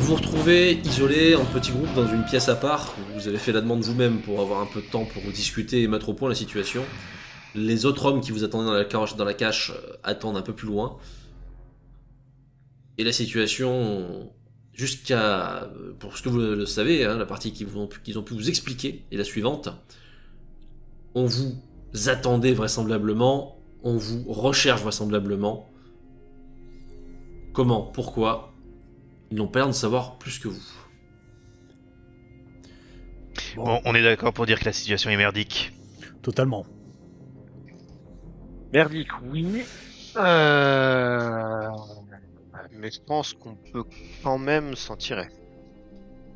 vous vous retrouvez isolé en petits groupes dans une pièce à part. Vous avez fait la demande vous-même pour avoir un peu de temps pour discuter et mettre au point la situation. Les autres hommes qui vous attendaient dans la cache attendent un peu plus loin. Et la situation, jusqu'à, pour ce que vous le savez, hein, la partie qu'ils ont pu vous expliquer est la suivante. On vous attendait vraisemblablement, on vous recherche vraisemblablement. Comment? Pourquoi? Ils n'ont pas l'air de savoir plus que vous. Bon, on est d'accord pour dire que la situation est merdique. Totalement. Merdique, oui. Mais je pense qu'on peut quand même s'en tirer.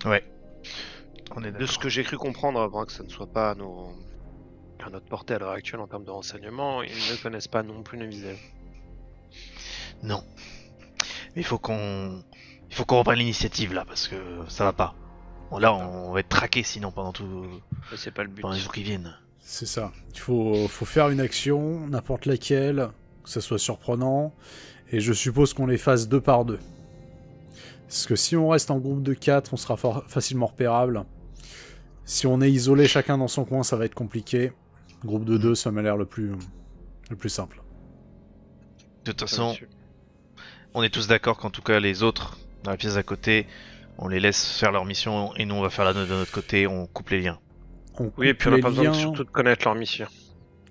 Ouais. On est De d'accord. ce que j'ai cru comprendre, avant que ça ne soit pas à notre portée à l'heure actuelle en termes de renseignements, ils ne connaissent pas non plus nos visages. Non. Mais il faut qu'on reprenne l'initiative là, parce que ça va pas. Bon, là, on va être traqué sinon pendant Mais c'est pas le but. pendant les jours qui viennent. C'est ça. Il faut faire une action, n'importe laquelle, que ça soit surprenant, et je suppose qu'on les fasse 2 par 2. Parce que si on reste en groupe de 4, on sera facilement repérable. Si on est isolé chacun dans son coin, ça va être compliqué. Groupe de 2, ça m'a l'air le plus simple. De toute façon, on est tous d'accord qu'en tout cas les autres, dans la pièce à côté, on les laisse faire leur mission et nous on va faire la nôtre de notre côté, on coupe les liens. Oui, et puis on n'a pas besoin surtout de connaître leur mission.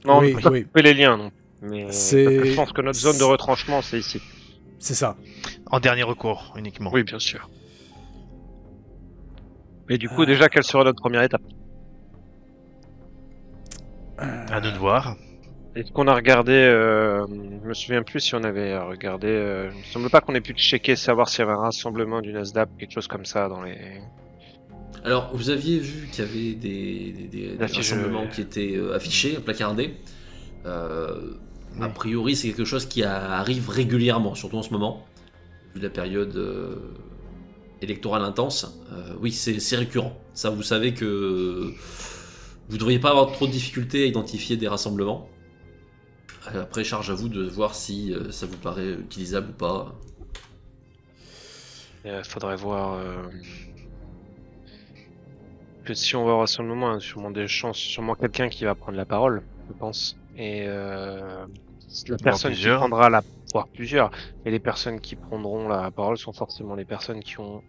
Non, Oui, on peut pas oui. couper les liens, non. Mais C'est- parce que je pense que notre zone de retranchement, c'est ici. C'est ça. En dernier recours uniquement. Oui, bien sûr. Et du coup, déjà, quelle sera notre première étape? À nous de voir. Est-ce qu'on a regardé, je me souviens plus si on avait regardé, il me semble pas qu'on ait pu checker, savoir s'il y avait un rassemblement du NASDAQ, quelque chose comme ça dans les... Alors, vous aviez vu qu'il y avait des Affiches, rassemblements qui étaient affichés, placardés. A priori, c'est quelque chose qui arrive régulièrement, surtout en ce moment, vu la période électorale intense. Oui, c'est récurrent. Ça, vous savez que vous ne devriez pas avoir trop de difficultés à identifier des rassemblements. Après, charge à vous de voir si ça vous paraît utilisable ou pas. Il faudrait voir... que si on va au rassemblement, il y a sûrement des chances, sûrement quelqu'un qui va prendre la parole, je pense. Et la personne qui plusieurs. prendra la... voire plusieurs. Et les personnes qui prendront la parole sont forcément les personnes qui ont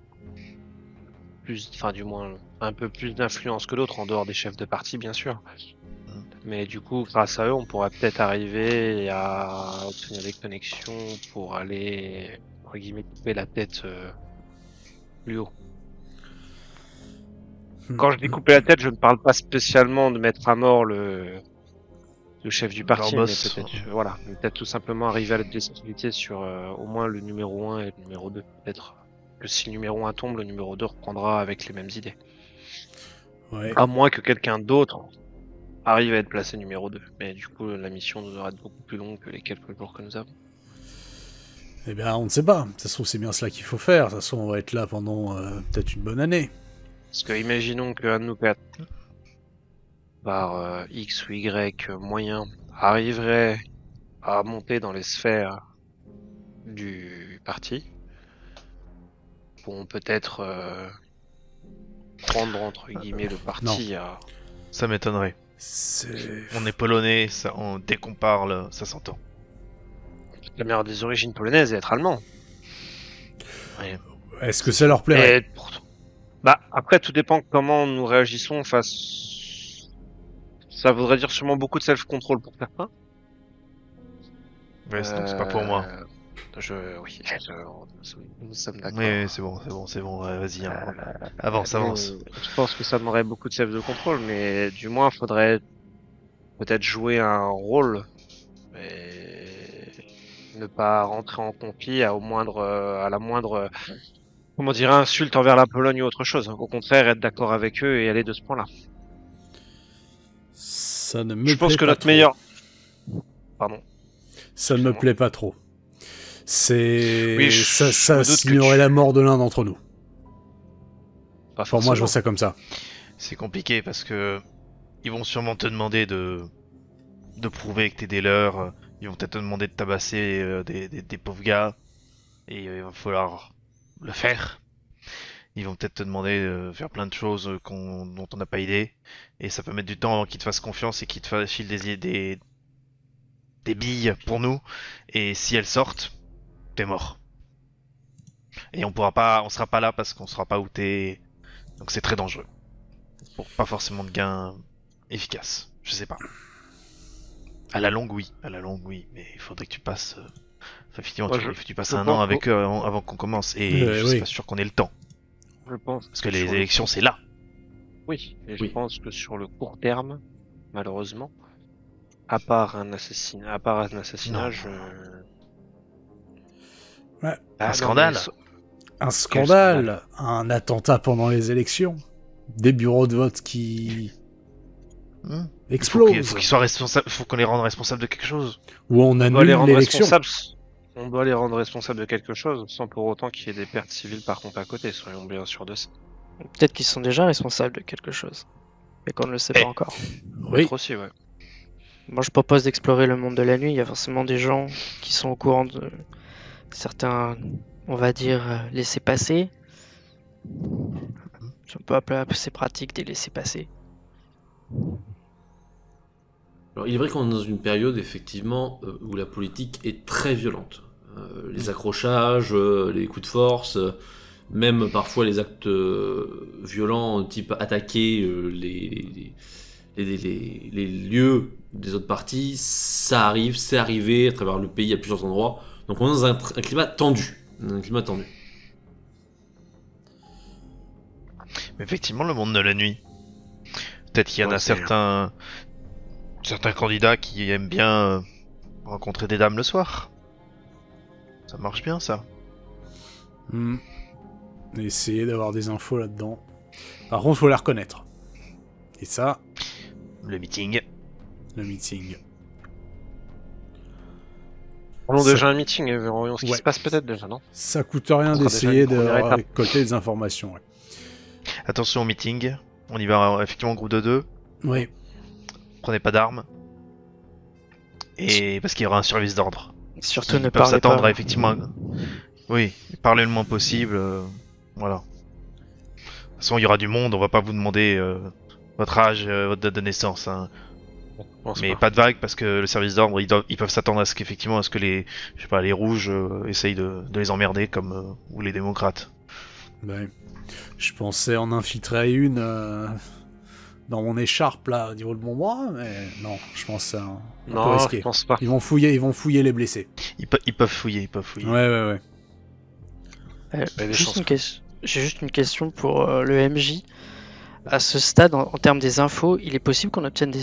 plus, enfin du moins un peu plus d'influence que d'autres, en dehors des chefs de parti, bien sûr. Mais du coup, grâce à eux, on pourra peut-être arriver à obtenir des connexions pour aller, entre guillemets, couper la tête plus haut. Quand je dis couper la tête, je ne parle pas spécialement de mettre à mort le chef du parti, mais boss. peut-être voilà, mais peut-être tout simplement arriver à la déstabilité sur au moins le numéro 1 et le numéro 2. Peut-être que si le numéro 1 tombe, le numéro 2 reprendra avec les mêmes idées. Ouais. À moins que quelqu'un d'autre arrive à être placé numéro 2. Mais du coup, la mission devra être beaucoup plus longue que les quelques jours que nous avons. Eh bien, on ne sait pas. Ça se trouve, c'est bien cela qu'il faut faire. De toute façon, on va être là pendant peut-être une bonne année. Parce que imaginons qu'un de nous quatre, par X ou Y moyen, arriverait à monter dans les sphères du parti, pourront peut-être prendre entre guillemets le parti à... Ça m'étonnerait. C'est... On est polonais, ça, dès qu'on parle, ça s'entend. La meilleure des origines polonaises et être allemand. Ouais. Est-ce que ça leur plairait? Et pourtant... Bah après tout dépend comment nous réagissons face... Ça voudrait dire sûrement beaucoup de self-control pour certains. Ouais, c'est pas pour moi. Oui, nous sommes d'accord. Oui, c'est bon, ouais, vas-y, hein. Avance. Je pense que ça demanderait beaucoup de self-control, mais du moins faudrait peut-être jouer un rôle et ne pas rentrer en conflit à la moindre, comment dire, insulte envers la Pologne ou autre chose. Au contraire, être d'accord avec eux et aller de ce point-là. Ça ne me Je pense plaît que pas notre trop. meilleur... Pardon. Ça ne me plaît pas trop. C'est... Oui, ça je me doute que signerait la mort de l'un d'entre nous. Pas Pour moi, je vois forcément. ça comme ça. C'est compliqué parce que ils vont sûrement te demander de prouver que t'es des leurs. Ils vont peut-être te demander de tabasser des pauvres gars. Et il va falloir le faire. Ils vont peut-être te demander de faire plein de choses dont on n'a pas idée. Et ça peut mettre du temps avant qu'ils te fassent confiance et qu'ils te filent des billes pour nous. Et si elles sortent, t'es mort. Et on sera pas là parce qu'on sera pas outé. Donc c'est très dangereux. Pour pas forcément de gain efficace. Je sais pas. À la longue, oui. Mais il faudrait que tu passes. Effectivement, Moi, tu passes un an avec eux avant qu'on commence. Et je suis pas sûr qu'on ait le temps. Je pense. Parce que les élections, c'est là. Oui, et je Oui. pense que sur le court terme, malheureusement, à part un assassinat, Non. je... Ouais. Ah, Un non, scandale. mais Un scandale, un attentat pendant les élections, des bureaux de vote qui explosent, Il faut qu'ils soient responsables. Faut qu'on les rende responsables de quelque chose. où on on doit les annule rendre l'élection. responsables. On doit les rendre responsables de quelque chose, sans pour autant qu'il y ait des pertes civiles par contre à côté, soyons bien sûrs de ça. Peut-être qu'ils sont déjà responsables de quelque chose, mais qu'on ne le sait pas encore. Oui, Peut-être aussi, ouais. Moi, je propose d'explorer le monde de la nuit. Il y a forcément des gens qui sont au courant de certains, on va dire, laissez-passer. On peut appeler ces pratiques des laissez-passer. Alors, il est vrai qu'on est dans une période, effectivement, où la politique est très violente. Les accrochages, les coups de force, même parfois les actes violents, type attaquer les lieux des autres parties, ça arrive, c'est arrivé à travers le pays à plusieurs endroits. Donc on est dans un climat tendu. Mais effectivement, le monde de la nuit. Peut-être qu'il y en Ouais, a c'est- certains candidats qui aiment bien rencontrer des dames le soir. Ça marche bien, ça. Essayer d'avoir des infos là-dedans. Par contre, faut les reconnaître. Et ça, Le meeting. le meeting. Parlons Ça- déjà un meeting et verrons ce qui Ouais. se passe peut-être déjà, non? Ça coûte rien Ce sera d'essayer déjà de une première étape. récolter des informations. Ouais. Attention au meeting. On y va effectivement en groupe de 2. Oui. Prenez pas d'armes. Et parce qu'il y aura un service d'ordre. Surtout Ils ne peuvent parlez s'attendre pas. à effectivement. Oui, parler le moins possible. Voilà. De toute façon, il y aura du monde. On va pas vous demander votre âge, votre date de naissance. Hein. Je pense Mais pas. pas de vague parce que le service d'ordre, ils peuvent s'attendre à ce qu'effectivement à ce que les, je sais pas, les rouges essayent de les emmerder comme ou les démocrates. Ouais. Je pensais en infiltrer une dans mon écharpe là au niveau de mon bras, mais non, je pense que c'est un peu Non, je risqué. pense pas. Ils vont fouiller les blessés. Ils peuvent fouiller, Ouais. y a des chances, J'ai juste une question pour le MJ. À ce stade, en termes des infos, il est possible qu'on obtienne des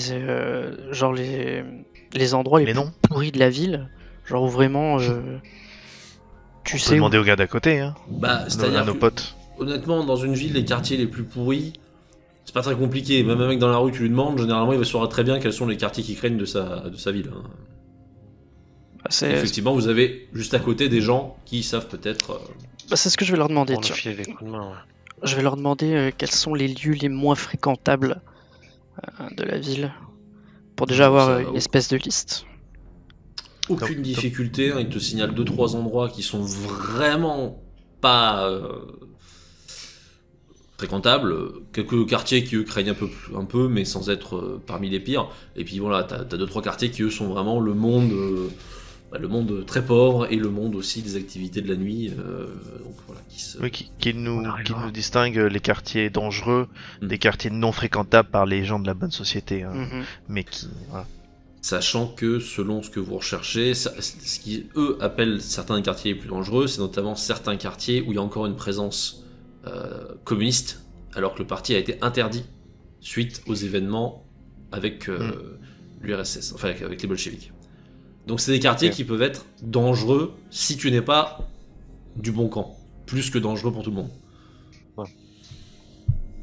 genre les endroits les Les plus noms. pourris de la ville, genre où vraiment tu On peut sais où... demander aux gars d'à côté, hein, Bah, à c'est-à-dire nos que, potes. honnêtement, dans une ville, les quartiers les plus pourris, c'est pas très compliqué. Même un mec dans la rue, tu lui demandes, généralement, il va saura très bien quels sont les quartiers qui craignent de sa ville. Hein. C'est Effectivement, vous avez juste à côté des gens qui savent peut-être. c'est ce que je vais leur demander. Pour nous Tiens. filer des coups de main, ouais. Je vais leur demander quels sont les lieux les moins fréquentables de la ville, pour déjà Ça, avoir une espèce de liste. Aucune Top. difficulté, hein, il te signale 2-3 endroits qui sont vraiment pas fréquentables. Quelques quartiers qui eux craignent un peu mais sans être parmi les pires. Et puis voilà, t'as 2-3 quartiers qui eux sont vraiment le monde très pauvre et le monde aussi des activités de la nuit. Donc voilà, Oui, qui nous arrivera. distingue les quartiers dangereux des quartiers non fréquentables par les gens de la bonne société, hein, Mhm. mais qui, voilà. Sachant que selon ce que vous recherchez, ce qui eux appellent certains quartiers les plus dangereux, c'est notamment certains quartiers où il y a encore une présence communiste, alors que le parti a été interdit suite aux événements avec l'URSS, enfin avec les bolcheviks. Donc c'est des quartiers Ok. qui peuvent être dangereux si tu n'es pas du bon camp, plus que dangereux pour tout le monde.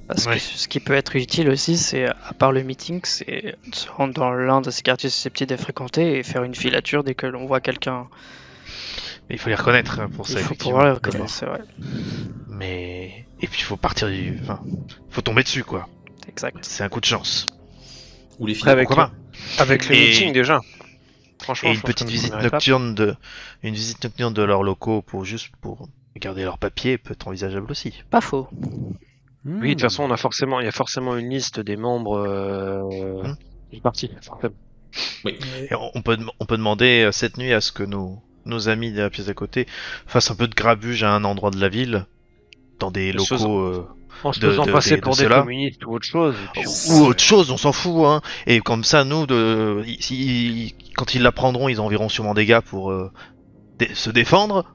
Parce Ouais. que ce qui peut être utile aussi, c'est, à part le meeting, c'est de se rendre dans l'un de ces quartiers susceptibles d'être fréquentés et faire une filature dès que l'on voit quelqu'un. Mais il faut les reconnaître hein, pour ça, Il faut effectivement. pouvoir le reconnaître, c'est vrai. Mais et puis il faut partir du, enfin, faut tomber dessus quoi. Exact. C'est un coup de chance. Ou les filles. Avec Pourquoi pas. Avec le Et- meeting déjà. Franchement, Et je une pense petite que visite première étape. nocturne de leurs locaux pour Garder leurs papiers peut être envisageable aussi. Pas faux. Oui, de toute façon, il y a forcément une liste des membres du parti. Forcément. Oui. Et on peut demander cette nuit à ce que nos amis de la pièce d'à côté fassent un peu de grabuge à un endroit de la ville, dans des Les choses- locaux En se faisant passer pour des ceux-là. communistes ou autre chose. Et puis ou autre chose, on s'en fout, hein. Et comme ça, nous, quand ils l'apprendront, ils enverront sûrement des gars pour se défendre.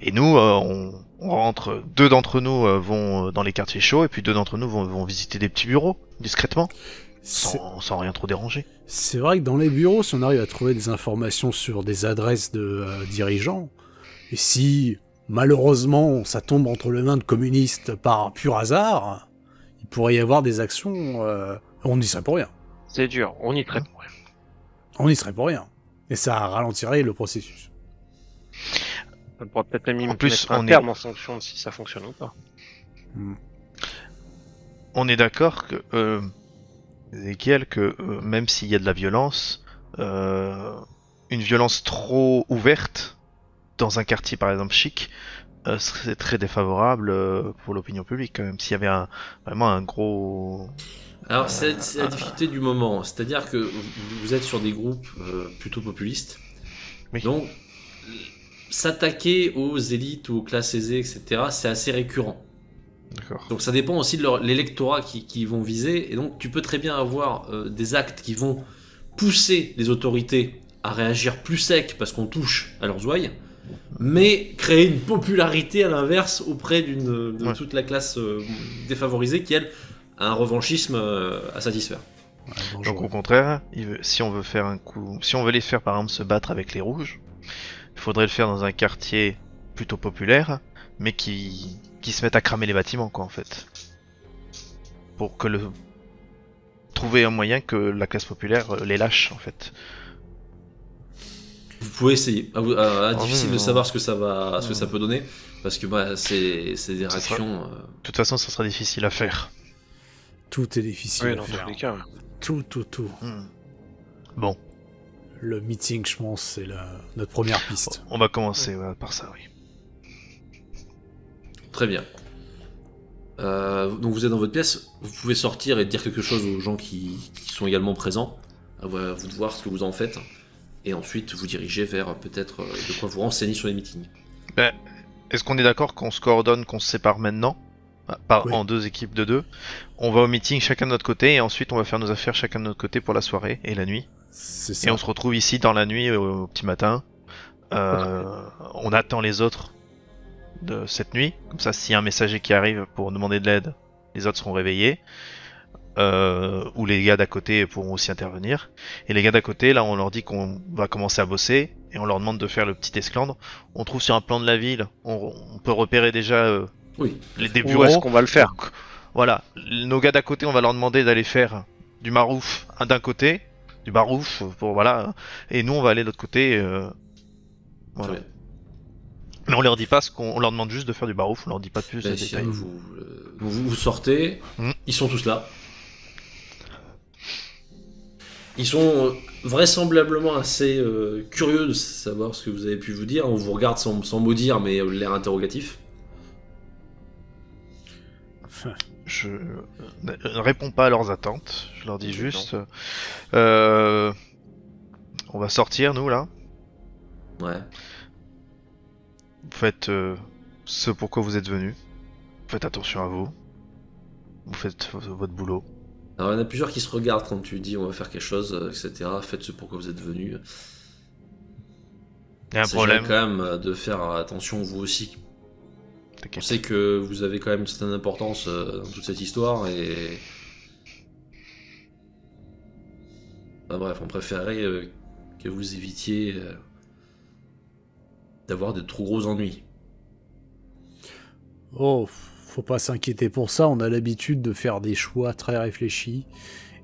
Et nous, on rentre. Deux d'entre nous vont dans les quartiers chauds, et puis deux d'entre nous vont visiter des petits bureaux, discrètement, sans rien trop déranger. C'est vrai que dans les bureaux, si on arrive à trouver des informations sur des adresses de dirigeants, et si malheureusement ça tombe entre les mains de communistes par pur hasard, il pourrait y avoir des actions. On n'y serait pour rien. c'est dur, on y traite. Ouais. On n'y serait pour rien. Et ça ralentirait le processus. On pourra peut-être même En plus, mettre un on terme en fonction de si ça fonctionne ou pas. On est d'accord que, Ezekiel, que même s'il y a de la violence, une violence trop ouverte dans un quartier par exemple chic serait très défavorable pour l'opinion publique quand même. S'il y avait vraiment un gros... Alors, c'est la difficulté du moment. C'est-à-dire que vous êtes sur des groupes plutôt populistes. Oui. Donc, s'attaquer aux élites, aux classes aisées, etc., c'est assez récurrent. D'accord. Donc, ça dépend aussi de l'électorat qui vont viser. Et donc, tu peux très bien avoir des actes qui vont pousser les autorités à réagir plus sec parce qu'on touche à leurs ouailles, mais créer une popularité à l'inverse auprès de toute la classe défavorisée qui, elle, a un revanchisme à satisfaire. Ouais, Donc au contraire, si on veut faire un coup, si on veut les faire par exemple se battre avec les rouges, il faudrait le faire dans un quartier plutôt populaire, mais qui se mette à cramer les bâtiments quoi en fait, pour que trouver un moyen que la classe populaire les lâche en fait. Vous pouvez essayer. Difficile de savoir ce que ça peut donner, parce que c'est des réactions. De toute façon, ça sera difficile à faire. Tout est difficile Oui, à dans faire. tous les cas. Tout. Bon, Le meeting, je pense, c'est notre première piste. on va commencer par ça, oui. Très bien. Donc vous êtes dans votre pièce, vous pouvez sortir et dire quelque chose aux gens qui sont également présents. À vous de voir ce que vous en faites. Et ensuite vous dirigez vers peut-être de quoi vous renseigner sur les meetings. Est-ce qu'on est d'accord qu'on se coordonne, qu'on se sépare maintenant Oui. en deux équipes de deux? On va au meeting chacun de notre côté et ensuite on va faire nos affaires chacun de notre côté pour la soirée et la nuit. C'est Et ça. on se retrouve ici dans la nuit au petit matin. On attend les autres de cette nuit. Comme ça, s'il y a un messager qui arrive pour demander de l'aide, les autres seront réveillés. Ou les gars d'à côté pourront aussi intervenir. Et les gars d'à côté, là, on leur dit qu'on va commencer à bosser et on leur demande de faire le petit esclandre. On trouve sur un plan de la ville, on peut repérer déjà Oui. des Où bureaux. est-ce qu'on va le faire? Donc, voilà, nos gars d'à côté, on va leur demander d'aller faire du marouf d'un côté, du barouf pour voilà, et nous on va aller de l'autre côté. Très Voilà. bien. Mais on leur dit pas on leur demande juste de faire du barouf, on leur dit pas plus de Ben, détails. vous sortez, Mm. ils sont tous là. Ils sont vraisemblablement assez curieux de savoir ce que vous avez pu vous dire. On vous regarde sans mot dire, mais l'air interrogatif. Je ne réponds pas à leurs attentes, je leur dis juste on va sortir nous là, Ouais. vous faites ce pourquoi vous êtes venus, faites attention à vous, vous faites votre boulot. Alors il y en a plusieurs qui se regardent quand tu dis on va faire quelque chose, etc. Faites ce pourquoi vous êtes venus. Il y a un Il s'agirait problème, quand même de faire attention vous aussi. On t'inquiète. sait que vous avez quand même une certaine importance dans toute cette histoire et... bref, on préférait que vous évitiez d'avoir de trop gros ennuis. Oh, faut pas s'inquiéter pour ça, on a l'habitude de faire des choix très réfléchis.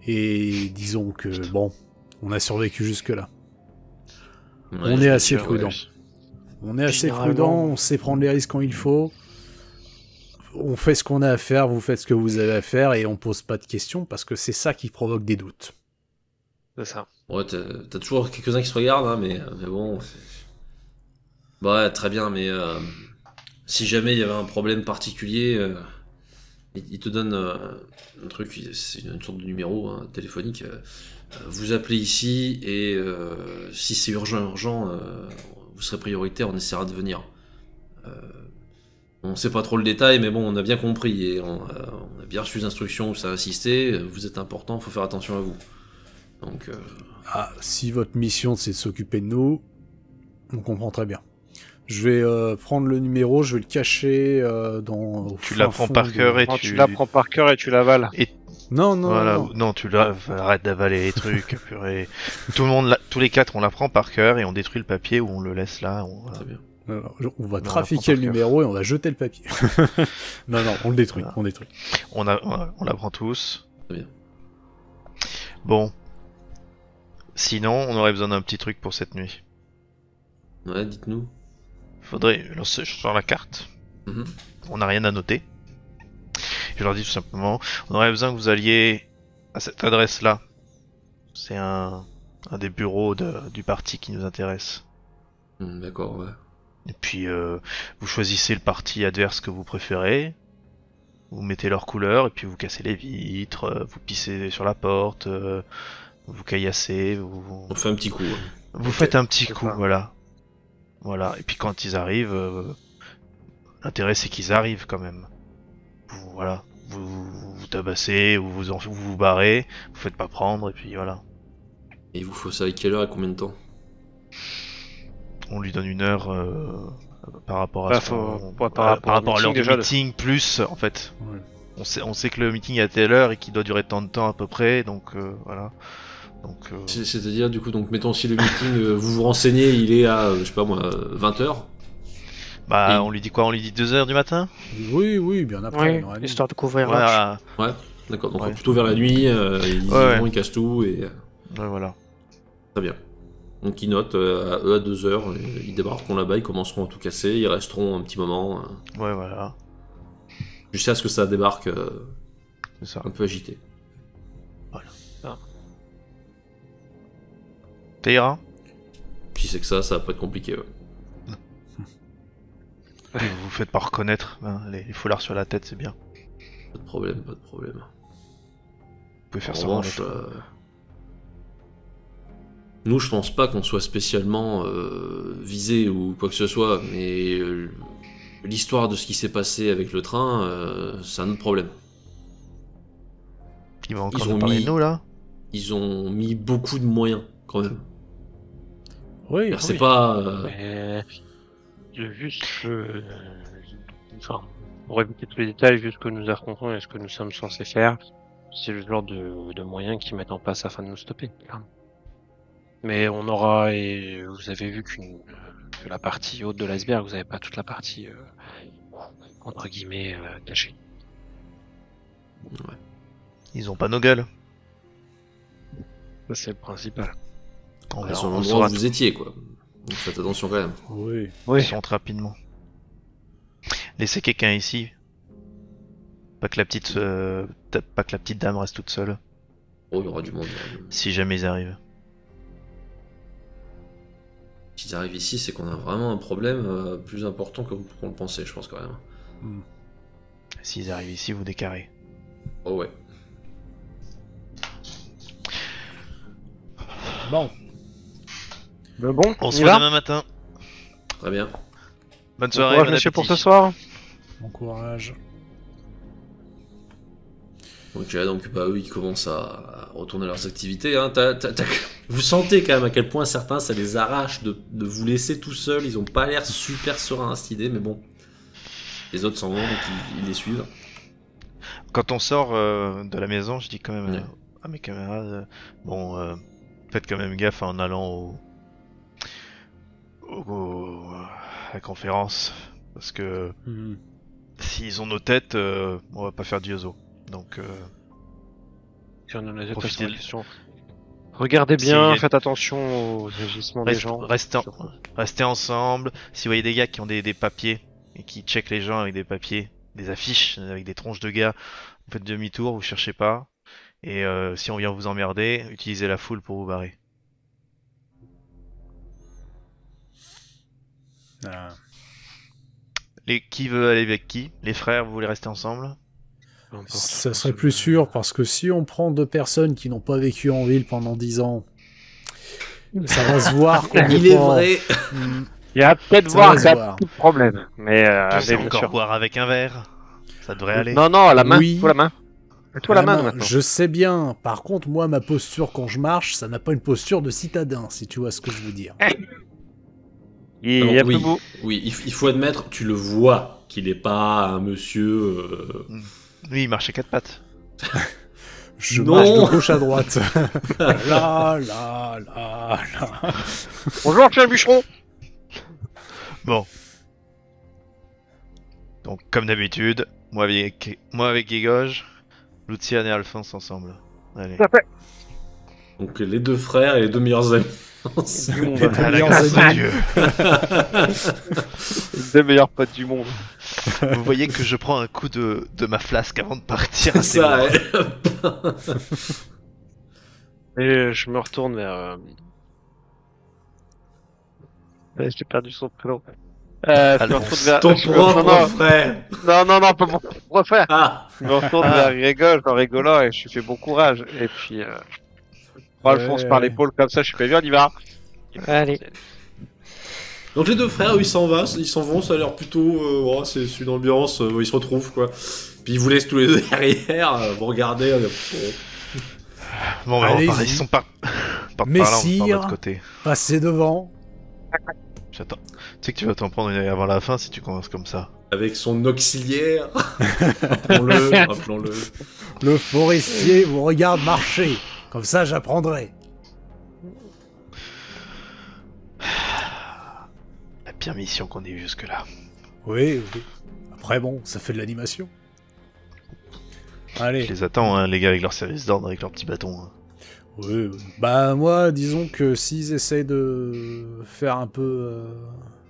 Et disons que, bon, on a survécu jusque-là. Ouais, On je est veux assez dire, prudent. ouais. On est assez Généralement. prudent, on sait prendre les risques quand il faut. On fait ce qu'on a à faire, vous faites ce que vous avez à faire, et on pose pas de questions, parce que c'est ça qui provoque des doutes. C'est ça. Ouais, t'as toujours quelques-uns qui se regardent, hein, mais bon. Ouais, très bien, mais Si jamais il y avait un problème particulier, il te donne un truc, c'est une sorte de numéro hein, téléphonique. Vous appelez ici et si c'est urgent, vous serez prioritaire, on essaiera de venir. On sait pas trop le détail, mais bon, on a bien compris et on a bien reçu les instructions où ça a insisté. Vous êtes important, faut faire attention à vous. Donc, Ah, si votre mission c'est de s'occuper de nous, on comprend très bien. Je vais prendre le numéro, je vais le cacher dans. Tu l'apprends par cœur et Non, tu l'apprends par cœur et tu l'avales. Non, non, Voilà, non. non, arrête d'avaler les trucs, purée. Tout le monde, tous les 4, on l'apprend par cœur et on détruit le papier ou on le laisse là. Voilà. très bien. On va Non, trafiquer on le l'apprend par numéro et on va jeter le papier. Non, on le détruit, Voilà. on détruit. On l'apprend tous. Très bien. Bon. Sinon, on aurait besoin d'un petit truc pour cette nuit. Ouais, dites-nous. Faudrait lancer sur la carte. Mhm. On n'a rien à noter. Je leur dis tout simplement, on aurait besoin que vous alliez à cette adresse-là. C'est un des bureaux du parti qui nous intéresse. D'accord, ouais. Et puis, vous choisissez le parti adverse que vous préférez. Vous mettez leur couleur et puis vous cassez les vitres, vous pissez sur la porte, vous caillassez, On fait un petit coup. Ouais. vous faites un petit c'est coup, ça. voilà. Voilà. Et puis quand ils arrivent, l'intérêt c'est qu'ils arrivent quand même. Voilà. Vous tabassez ou vous barrez, vous faites pas prendre et puis voilà. Et il vous faut ça à quelle heure et combien de temps? On lui donne 1 heure par rapport à Bah, par rapport au à l'heure meeting, du déjà, meeting plus en fait. Ouais. On sait que le meeting est à telle heure et qu'il doit durer tant de temps à peu près, donc voilà. Donc C'est-à-dire, du coup, donc mettons si le meeting, vous vous renseignez, il est à, je sais pas moi, 20h. bah Et- on lui dit quoi? On lui dit 2 heures du matin? Oui, bien après. Oui, dans la nuit. histoire de couvrir large. Voilà. Ouais, d'accord. Donc Ouais. plutôt vers la nuit, Ouais. ils cassent tout et Ouais, voilà. très bien. Donc ils notent à eux à 2h, ils débarqueront là-bas, ils commenceront à tout casser, ils resteront un petit moment, Ouais, voilà. jusqu'à ce que ça débarque C'est ça. un peu agité. T'ira? Si c'est que ça va pas être compliqué. Ouais. Vous vous faites pas reconnaître, hein, les foulards sur la tête, c'est bien. Pas de problème, pas de problème. Vous pouvez faire En ça. revanche, nous je pense pas qu'on soit spécialement visé ou quoi que ce soit, mais l'histoire de ce qui s'est passé avec le train, c'est un autre problème. Il va encore ils nous ont parler mis- de nous là? Ils ont mis beaucoup de moyens quand même. Oui, C'est oui. pas. Mais juste, enfin, pour éviter tous les détails, vu ce que nous affrontons et ce que nous sommes censés faire, c'est le genre de moyens qu'ils mettent en place afin de nous stopper. Clairement. Mais on aura, et vous avez vu que la partie haute de l'iceberg, vous n'avez pas toute la partie entre guillemets cachée. Ils ont pas nos gueules. Ça, c'est le principal. On Sur on l'endroit saura où vous étiez, quoi. Donc faites attention quand même. Oui. Oui. compte rapidement. Laissez quelqu'un ici. Pas que la petite dame reste toute seule. Oh, il y aura du monde. Il y aura du monde. Si jamais ils arrivent. S'ils arrivent ici, c'est qu'on a vraiment un problème plus important qu'on le pensait, je pense quand même. S'ils arrivent ici, vous décarrez. Oh ouais. Bon. Mais bon, On se y voit va. demain matin. Très bien. Bonne Bon soirée, courage, bon monsieur, pour ce appétit. soir. Bon courage. Ok, donc bah eux ils commencent à retourner à leurs activités. Hein. Vous sentez quand même à quel point certains ça les arrache de vous laisser tout seul. Ils ont pas l'air super sereins à cette idée, mais bon. Les autres s'en vont, donc ils les suivent. Quand on sort de la maison, je dis quand même Ouais. à mes camarades, faites quand même gaffe en allant à la conférence, parce que Mhm. s'ils ont nos têtes, on va pas faire d'yozo. Donc Si on en a Profitez sur la de- question. Regardez bien, Si- faites attention aux agissements des gens. restez ensemble. Si vous voyez des gars qui ont des papiers et qui checkent les gens avec des papiers, des affiches avec des tronches de gars, vous faites demi-tour, vous cherchez pas. Et si on vient vous emmerder, utilisez la foule pour vous barrer. Ah. Qui veut aller avec qui? Les frères, vous voulez rester ensemble? Peu importe, Ça je serait pense plus que- sûr, parce que si on prend 2 personnes qui n'ont pas vécu en ville pendant 10 ans, ça va se voir qu'on Il n'est est pas- vrai. Hmm, Il y a peut-être ça voir va se qu'il y a voir. tout de problème. Mais, Tu sais bien encore sûr. boire avec un verre. Ça devrait aller. Non, non, à la main. Oui. Toi la main. Toi la main maintenant. Je sais bien. Par contre, moi, ma posture quand je marche, ça n'a pas une posture de citadin, si tu vois ce que je veux dire. Il est Alors, un peu beau. oui, il faut admettre, tu le vois qu'il n'est pas un monsieur. Lui, il marche à 4 pattes. Je Non. marche de gauche à droite. Là, là, là, là. Bonjour, Pierre Bûcheron. Bon. Donc, comme d'habitude, moi avec Guégoge, Luciane et Alphonse ensemble. Allez. Ça fait. Donc les 2 frères et les 2 meilleurs amis. Du monde. Les À la meilleurs grâce de amis. Dieu. Les 2 meilleurs potes du monde. Vous voyez que je prends un coup de ma flasque avant de partir. C'est ça, bon. ouais. Et je me retourne vers. J'ai perdu son prénom. Je me retourne vers. Ton je me- propre frère. non, pas mon propre frère. Ah, Je me retourne vers Grégor en rigolant et je lui fais bon courage. Et puis, je prends Alphonse par l'épaule comme ça, je suis pas bien, on y va. Allez. donc les 2 frères, eux, ils s'en vont, ça a l'air plutôt, c'est une ambiance où ils se retrouvent quoi. Puis ils vous laissent tous les 2 derrière, vous regardez. Bon, bah, Allez-y. ils sont pas. Par là, on Messire. part de l'autre côté. Passez devant. J'attends. Tu sais que tu vas t'en prendre une avant la fin si tu commences comme ça. Avec son auxiliaire. Rappelons-le. Le forestier vous regarde marcher. Comme ça, j'apprendrai. La pire mission qu'on ait vue jusque-là. Oui, oui. Après, bon, ça fait de l'animation. Allez. Je les attends, hein, les gars, avec leur service d'ordre, avec leurs petits bâtons. Hein. Oui, oui. Bah moi, disons que s'ils essayent de faire un peu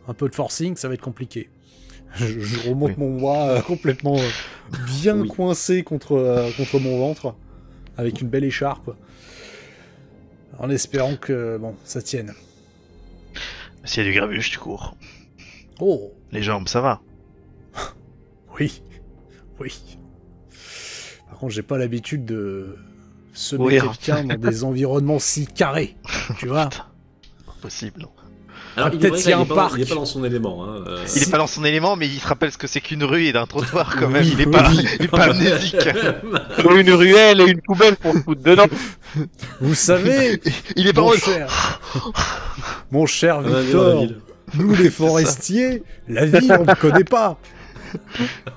de forcing, ça va être compliqué. Je remonte Oui. mon bras complètement bien Oui. coincé contre mon ventre, avec une belle écharpe, en espérant que bon, ça tienne. S'il y a du grabuge, tu cours. Oh, Les jambes, ça va. oui, oui. Par contre, j'ai pas l'habitude de semer Oui, quelqu'un dans des environnements si carrés, tu vois. Putain, pas possible. Non. Alors, il est peut-être vrai qu'il y a qu'il un est pas- parc. il est pas dans son élément. Hein. Il est pas dans son élément, mais il se rappelle ce que c'est qu'une rue et d'un trottoir quand même. Oui, il est pas, oui. il est pas amnésique. Une ruelle et une poubelle pour se foutre dedans. Vous savez, Il est pas mon en cher, mon cher On va dire la Victor, ville. nous les forestiers, la ville on ne connaît pas.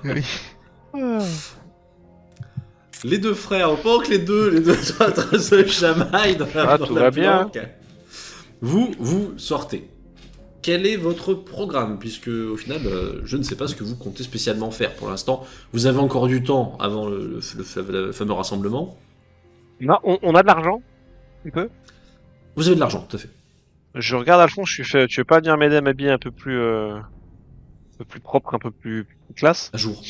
Oui. Les 2 frères, pendant que les deux autres se chamaillent dans la, Ah, dans tout la va bien. planque, vous sortez. Quel est votre programme? Puisque au final, je ne sais pas ce que vous comptez spécialement faire pour l'instant. Vous avez encore du temps avant le fameux rassemblement. Non, on a de l'argent. Un peu. Vous avez de l'argent, tout à fait. Je regarde Alphonse, je lui fais, tu veux pas venir m'aider à m'habiller un peu plus propre, un peu plus classe, À jour.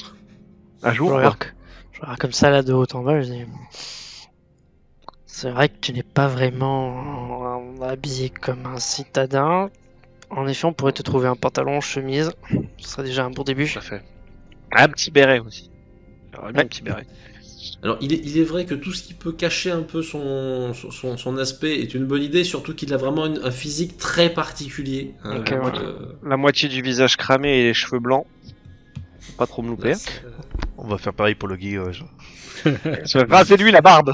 à jour. Je regarde comme ça là de haut en bas, je dis. C'est vrai que tu n'es pas vraiment habillé comme un citadin. En effet, on pourrait te trouver un pantalon, chemise. Ce serait déjà un bon début. Tout à fait. Un petit béret aussi. J'aurais bien un petit béret. Alors, il est vrai que tout ce qui peut cacher un peu son aspect est une bonne idée, surtout qu'il a vraiment un physique très particulier. Hein, Ok, donc, ouais. La moitié du visage cramé et les cheveux blancs. Faut pas trop me louper. On va faire pareil pour le Guégoge. C'est lui la barbe.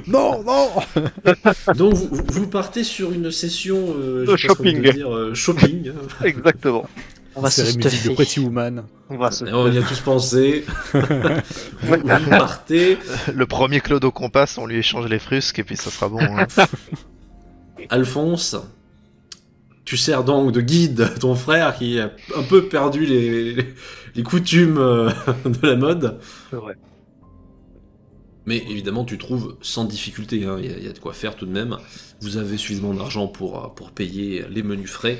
Non, non. Donc, vous partez sur une session De je sais pas comment shopping. te dire, shopping. Exactement. On va se C'est la musique de stuffer. Pretty Woman. On va se. Et on y a tous pensé. vous partez. Le premier Claude au compas, on lui échange les frusques et puis ça sera bon. Hein. Alphonse, tu sers donc de guide à ton frère qui a un peu perdu les coutumes de la mode. C'est vrai. Mais évidemment, tu trouves sans difficulté, hein, il y a de quoi faire tout de même. Vous avez suffisamment d'argent pour payer les menus frais.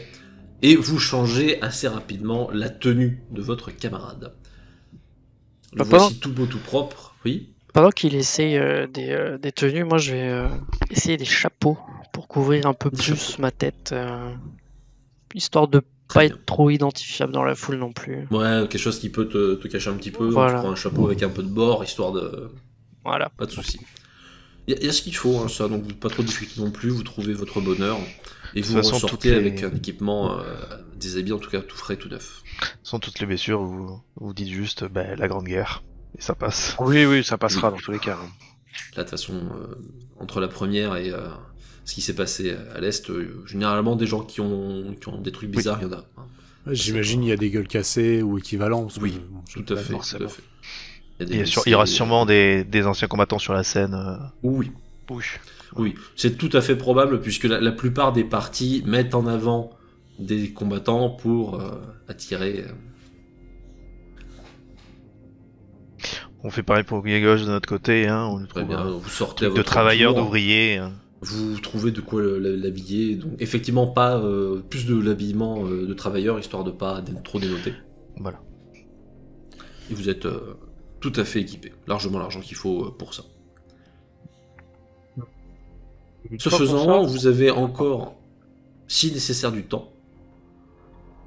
Et vous changez assez rapidement la tenue de votre camarade. Le Papa voici tout beau, tout propre. Oui. Pendant qu'il essaye des tenues, moi je vais essayer des chapeaux pour couvrir un peu plus ma tête. histoire de Très pas bien. être trop identifiable dans la foule non plus. Ouais, quelque chose qui peut te cacher un petit peu. Voilà. Tu prends un chapeau avec un peu de bord, histoire de... Voilà. Pas de soucis. Il y a ce qu'il faut, hein, ça, donc vous pas trop discuter non plus, vous trouvez votre bonheur. Et De vous toute façon, ressortez toutes les- avec un équipement, des habits en tout cas tout frais, tout neuf. Sans toutes les blessures, vous dites juste la Grande Guerre. Et ça passe. Oui, ça passera dans tous les cas. hein. Là, de toute façon, entre la première et ce qui s'est passé à l'Est, généralement des gens qui ont des trucs bizarres, il y en a. Hein. J'imagine il y a des gueules cassées ou équivalents. parce que, Oui, bon, je- Tout à fait, forcément. tout à fait. Il y a des Il y aura blessés, sûrement des anciens combattants sur la scène. Oui, Oui. oui. C'est tout à fait probable, puisque la plupart des partis mettent en avant des combattants pour attirer... On fait pareil pour Gagos de notre côté. Hein. On Très trouve bien, un vous sortez à truc de votre travailleurs, tour. d'ouvriers. Hein. Vous trouvez de quoi l'habiller, donc effectivement pas plus de l'habillement de travailleurs, histoire de pas trop dénoter. Voilà. Et vous êtes tout à fait équipé, largement l'argent qu'il faut pour ça. Ce faisant, vous avez encore, si nécessaire, du temps.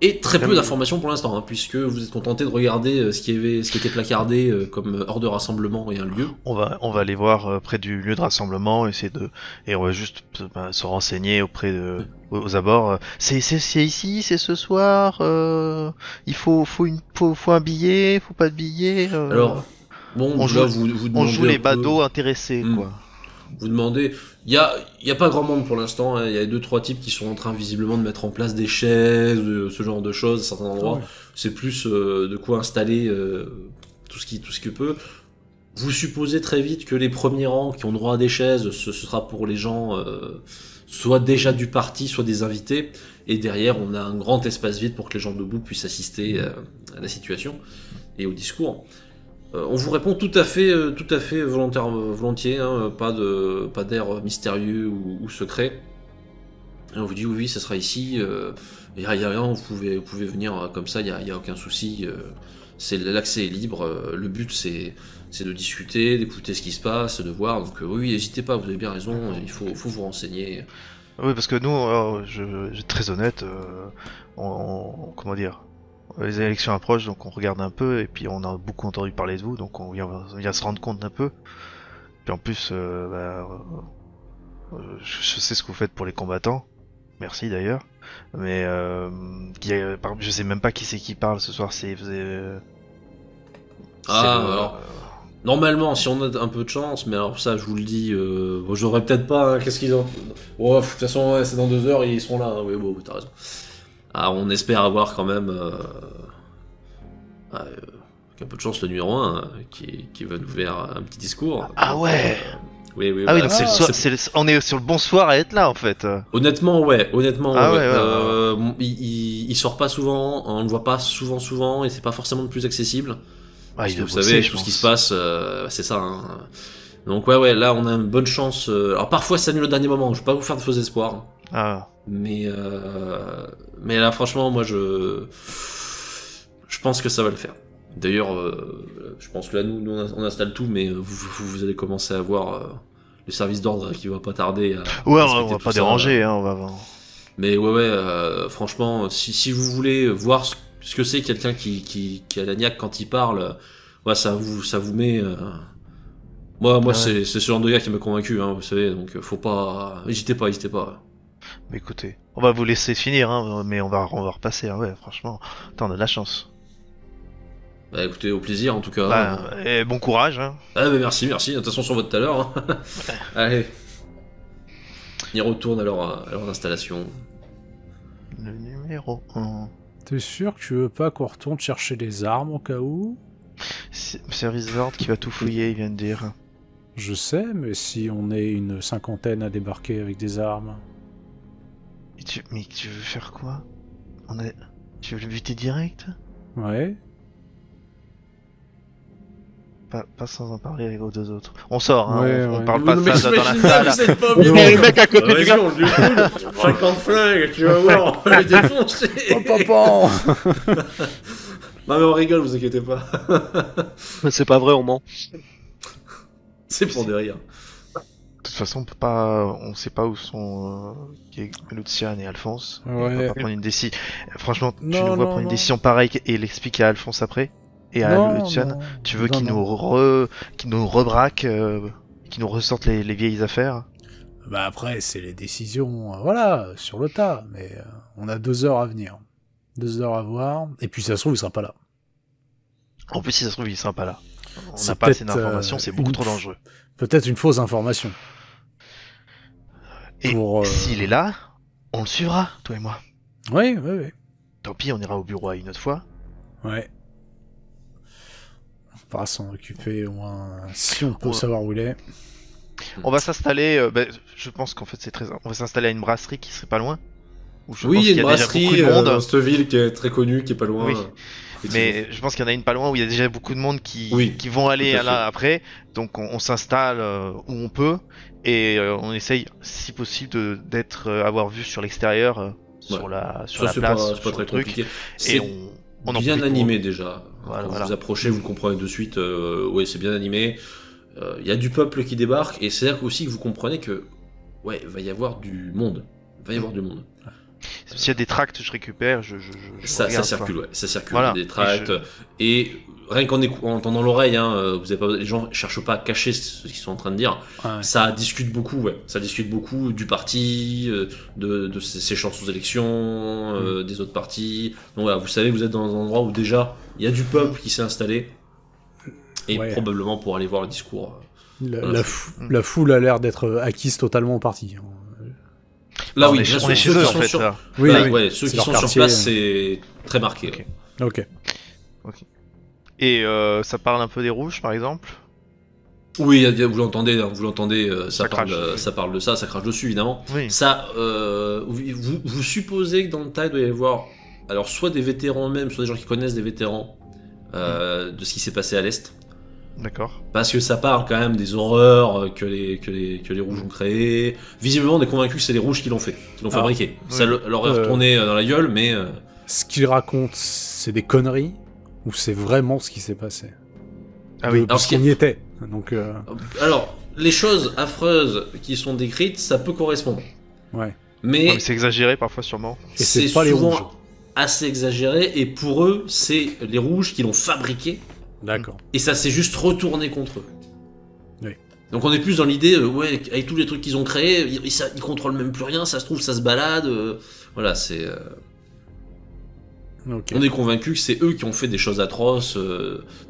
Et très peu d'informations pour l'instant, hein, puisque vous êtes contenté de regarder ce qui était placardé comme heure de rassemblement et un lieu. On va aller voir près du lieu de rassemblement, et on va juste se renseigner aux abords. C'est ici, c'est ce soir. Il faut un billet, faut pas de billet. Alors, bon, on là, joue, vous on demandez joue un les peu- badauds intéressés, Hmm. quoi. Vous demandez, il y a pas grand monde pour l'instant, hein. Il y a 2-3 types qui sont en train visiblement de mettre en place des chaises, ce genre de choses à certains endroits. Ouais. C'est plus de quoi installer tout ce qui peut. Vous supposez très vite que les premiers rangs qui ont droit à des chaises, ce sera pour les gens soit déjà du parti, soit des invités. Et derrière, on a un grand espace vide pour que les gens debout puissent assister à la situation et au discours. On vous répond tout à fait volontiers, hein, pas d'air mystérieux ou secret. Et on vous dit oui, ça sera ici. Y a rien, vous pouvez venir comme ça, y a aucun souci. L'accès est libre. Le but c'est de discuter, d'écouter ce qui se passe, de voir. Donc oui, n'hésitez pas, vous avez bien raison. Il faut vous renseigner. Oui, parce que nous, je vais être très honnête, comment dire, les élections approchent, donc on regarde un peu, et puis on a beaucoup entendu parler de vous, donc on vient se rendre compte un peu. Puis en plus, je sais ce que vous faites pour les combattants, merci d'ailleurs, mais je sais même pas qui c'est qui parle ce soir, Alors, normalement, si on a un peu de chance, mais alors ça, je vous le dis, bon, j'aurais peut-être pas. Hein, qu'est-ce qu'ils ont de toute façon, ouais, c'est dans 2 heures, ils seront là. Hein, oui, bon, t'as raison. Ah, on espère avoir quand même un peu de chance le numéro 1 qui va nous faire un petit discours. Ah ouais. Oui, Ah oui, bah, donc on est sur le bon soir à être là en fait. Honnêtement, ouais. Ah ouais. Il sort pas souvent, on le voit pas souvent, et c'est pas forcément le plus accessible. Ah, Parce il que a vous bossé, savez, je tout ce qui pense. se passe, c'est ça. Hein. Donc ouais, là on a une bonne chance. Alors parfois ça annule au dernier moment, je vais pas vous faire de faux espoirs. Ah. Mais là franchement, moi je pense que ça va le faire. D'ailleurs, je pense que là nous on installe tout, mais vous allez commencer à voir le service d'ordre qui va pas tarder à Ouais, respecter on va tout pas ça. déranger, hein, on va voir. Mais franchement, si vous voulez voir ce que c'est quelqu'un qui a la niaque quand il parle, ouais, ça vous met. Moi, Ouais. c'est ce genre de gars qui m'a convaincu, hein, vous savez, donc faut pas. N'hésitez pas. Mais écoutez, on va vous laisser finir, hein, mais on va repasser, hein, ouais, franchement. Attends, on a de la chance. Bah écoutez, au plaisir en tout cas. Et bon courage, hein. Ah bah merci, de toute façon sur votre tout à l'heure. Hein. Allez. On y retourne à leur installation. Le numéro 1. T'es sûr que tu veux pas qu'on retourne chercher les armes au cas où? Service d'ordre qui va tout fouiller, il vient de dire. Je sais, mais si on est une cinquantaine à débarquer avec des armes. Mais tu veux faire quoi? Tu veux le buter direct? Ouais. Pas sans en parler aux deux autres. On sort, hein, Ouais, on ouais. parle pas de ça dans la salle. êtes pas mieux. Et le mec à côté du gars. 50 flingues, tu vas voir, on va les défoncer. Papa. Non mais on rigole, vous inquiétez pas. Mais c'est pas vrai, on ment. C'est pour des rires. De toute toute façon, on sait pas où sont Lucian et Alphonse. On Ouais. va pas prendre une décision. Franchement, tu Non, nous vois non, prendre une non. décision pareille et l'expliquer à Alphonse après et à Non, Lucian. non, Tu veux non, qu'ils non. nous rebraquent, qu'ils nous ressortent les vieilles affaires. Bah après, c'est les décisions, voilà, sur le tas. Mais on a 2 heures à venir. 2 heures à voir. Et puis ça se trouve, il sera pas là. En plus, si ça se trouve, il sera pas là. On C'est n'a pas assez peut-être, d'informations, c'est beaucoup une- trop dangereux. Peut-être une fausse information. Et Pour, s'il est là, on le suivra, toi et moi. Oui, oui, oui. Tant pis, on ira au bureau une autre fois. Ouais. On va s'en occuper au moins si on peut Ouais. savoir où il est. On va s'installer. Je pense qu'en fait, c'est très. On va s'installer à une brasserie qui serait pas loin. Où je Oui, pense il y a qu'il une y a déjà beaucoup brasserie de monde. dans cette ville qui est très connue, qui est pas loin. Oui. Effectivement. Mais je pense qu'il y en a une pas loin où il y a déjà beaucoup de monde Oui, qui vont aller tout à là après. Donc on s'installe où on peut et on essaye, si possible, d'être avoir vue sur l'extérieur, sur la Ça, c'est place, pas, c'est sur pas le très truc. compliqué. Et C'est on en bien profite animé déjà. Voilà, Quand voilà. vous approchez, vous le comprenez de suite. Ouais, c'est bien animé. Il y a du peuple qui débarque et c'est là aussi que vous comprenez que ouais, il va y avoir du monde. Il va y avoir du monde. S'il y a des tracts, je récupère. Je Ça regarde, circule, ouais, ça circule. Voilà. Il y a des tracts. Et Et rien qu'en en entendant l'oreille, hein, vous avez pas, les gens cherchent pas à cacher ce qu'ils sont en train de dire. Ouais. Ça discute beaucoup, ouais. Ça discute beaucoup du parti, de ses chances aux élections, des autres partis. Donc voilà, vous savez, vous êtes dans un endroit où déjà il y a du peuple qui s'est installé. Et Ouais. probablement pour aller voir le discours. La foule a l'air d'être acquise totalement au parti. Là, on oui, est, bien on sûr, est chez ceux eux qui en sont fait. sur- Là. Oui, Bah, oui. ouais, ceux C'est qui leur sont sur quartier, place, c'est très marqué. Ok. Ouais. Ok. Et ça parle un peu des rouges, par exemple. Oui, vous l'entendez, Ça crache. ça parle de ça, ça crache dessus évidemment. Oui. Ça, vous supposez que dans le tas, il doit y avoir alors soit des vétérans eux-mêmes, soit des gens qui connaissent des vétérans de ce qui s'est passé à l'Est. D'accord. Parce que ça parle quand même des horreurs que les rouges ont créées. Visiblement, on est convaincu que c'est les rouges qui l'ont fait, qui l'ont Ah, fabriqué. Ça oui. leur est retourné dans la gueule, mais... Ce qu'il raconte, c'est des conneries ou c'est vraiment ce qui s'est passé? Ah oui. Parce qu'on y était. Donc, Alors, les choses affreuses qui sont décrites, ça peut correspondre. ouais. Mais, Ouais, mais c'est exagéré parfois, sûrement. Et c'est c'est pas les souvent rouges. assez exagéré, et pour eux, c'est les rouges qui l'ont fabriqué, D'accord. et ça s'est juste retourné contre eux. Oui. Donc on est plus dans l'idée, ouais, avec tous les trucs qu'ils ont créés, ils contrôlent même plus rien, ça se trouve, ça se balade. Voilà, c'est... Ok. On est convaincu que c'est eux qui ont fait des choses atroces.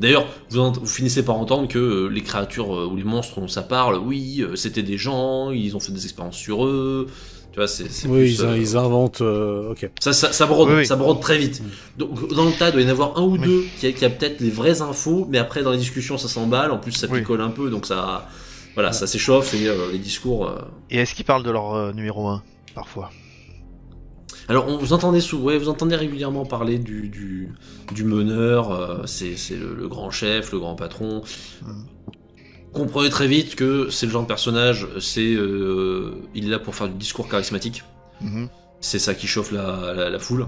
D'ailleurs, vous finissez par entendre que les créatures ou les monstres dont ça parle, oui, c'était des gens, ils ont fait des expériences sur eux. Tu vois, c'est Oui, plus, ils inventent. Ok. ça brode, Oui, oui. ça brode très vite. Donc dans le tas, il doit y en avoir un ou Oui. deux qui a peut-être les vraies infos, mais après dans les discussions ça s'emballe. En plus ça Oui. picole un peu, donc ça, voilà, ça s'échauffe et les discours. Et est-ce qu'ils parlent de leur numéro 1 parfois? Alors, vous entendez régulièrement parler du meneur, c'est le grand chef, le grand patron. Comprenez très vite que c'est le genre de personnage, il est là pour faire du discours charismatique. Mhm. C'est ça qui chauffe la foule.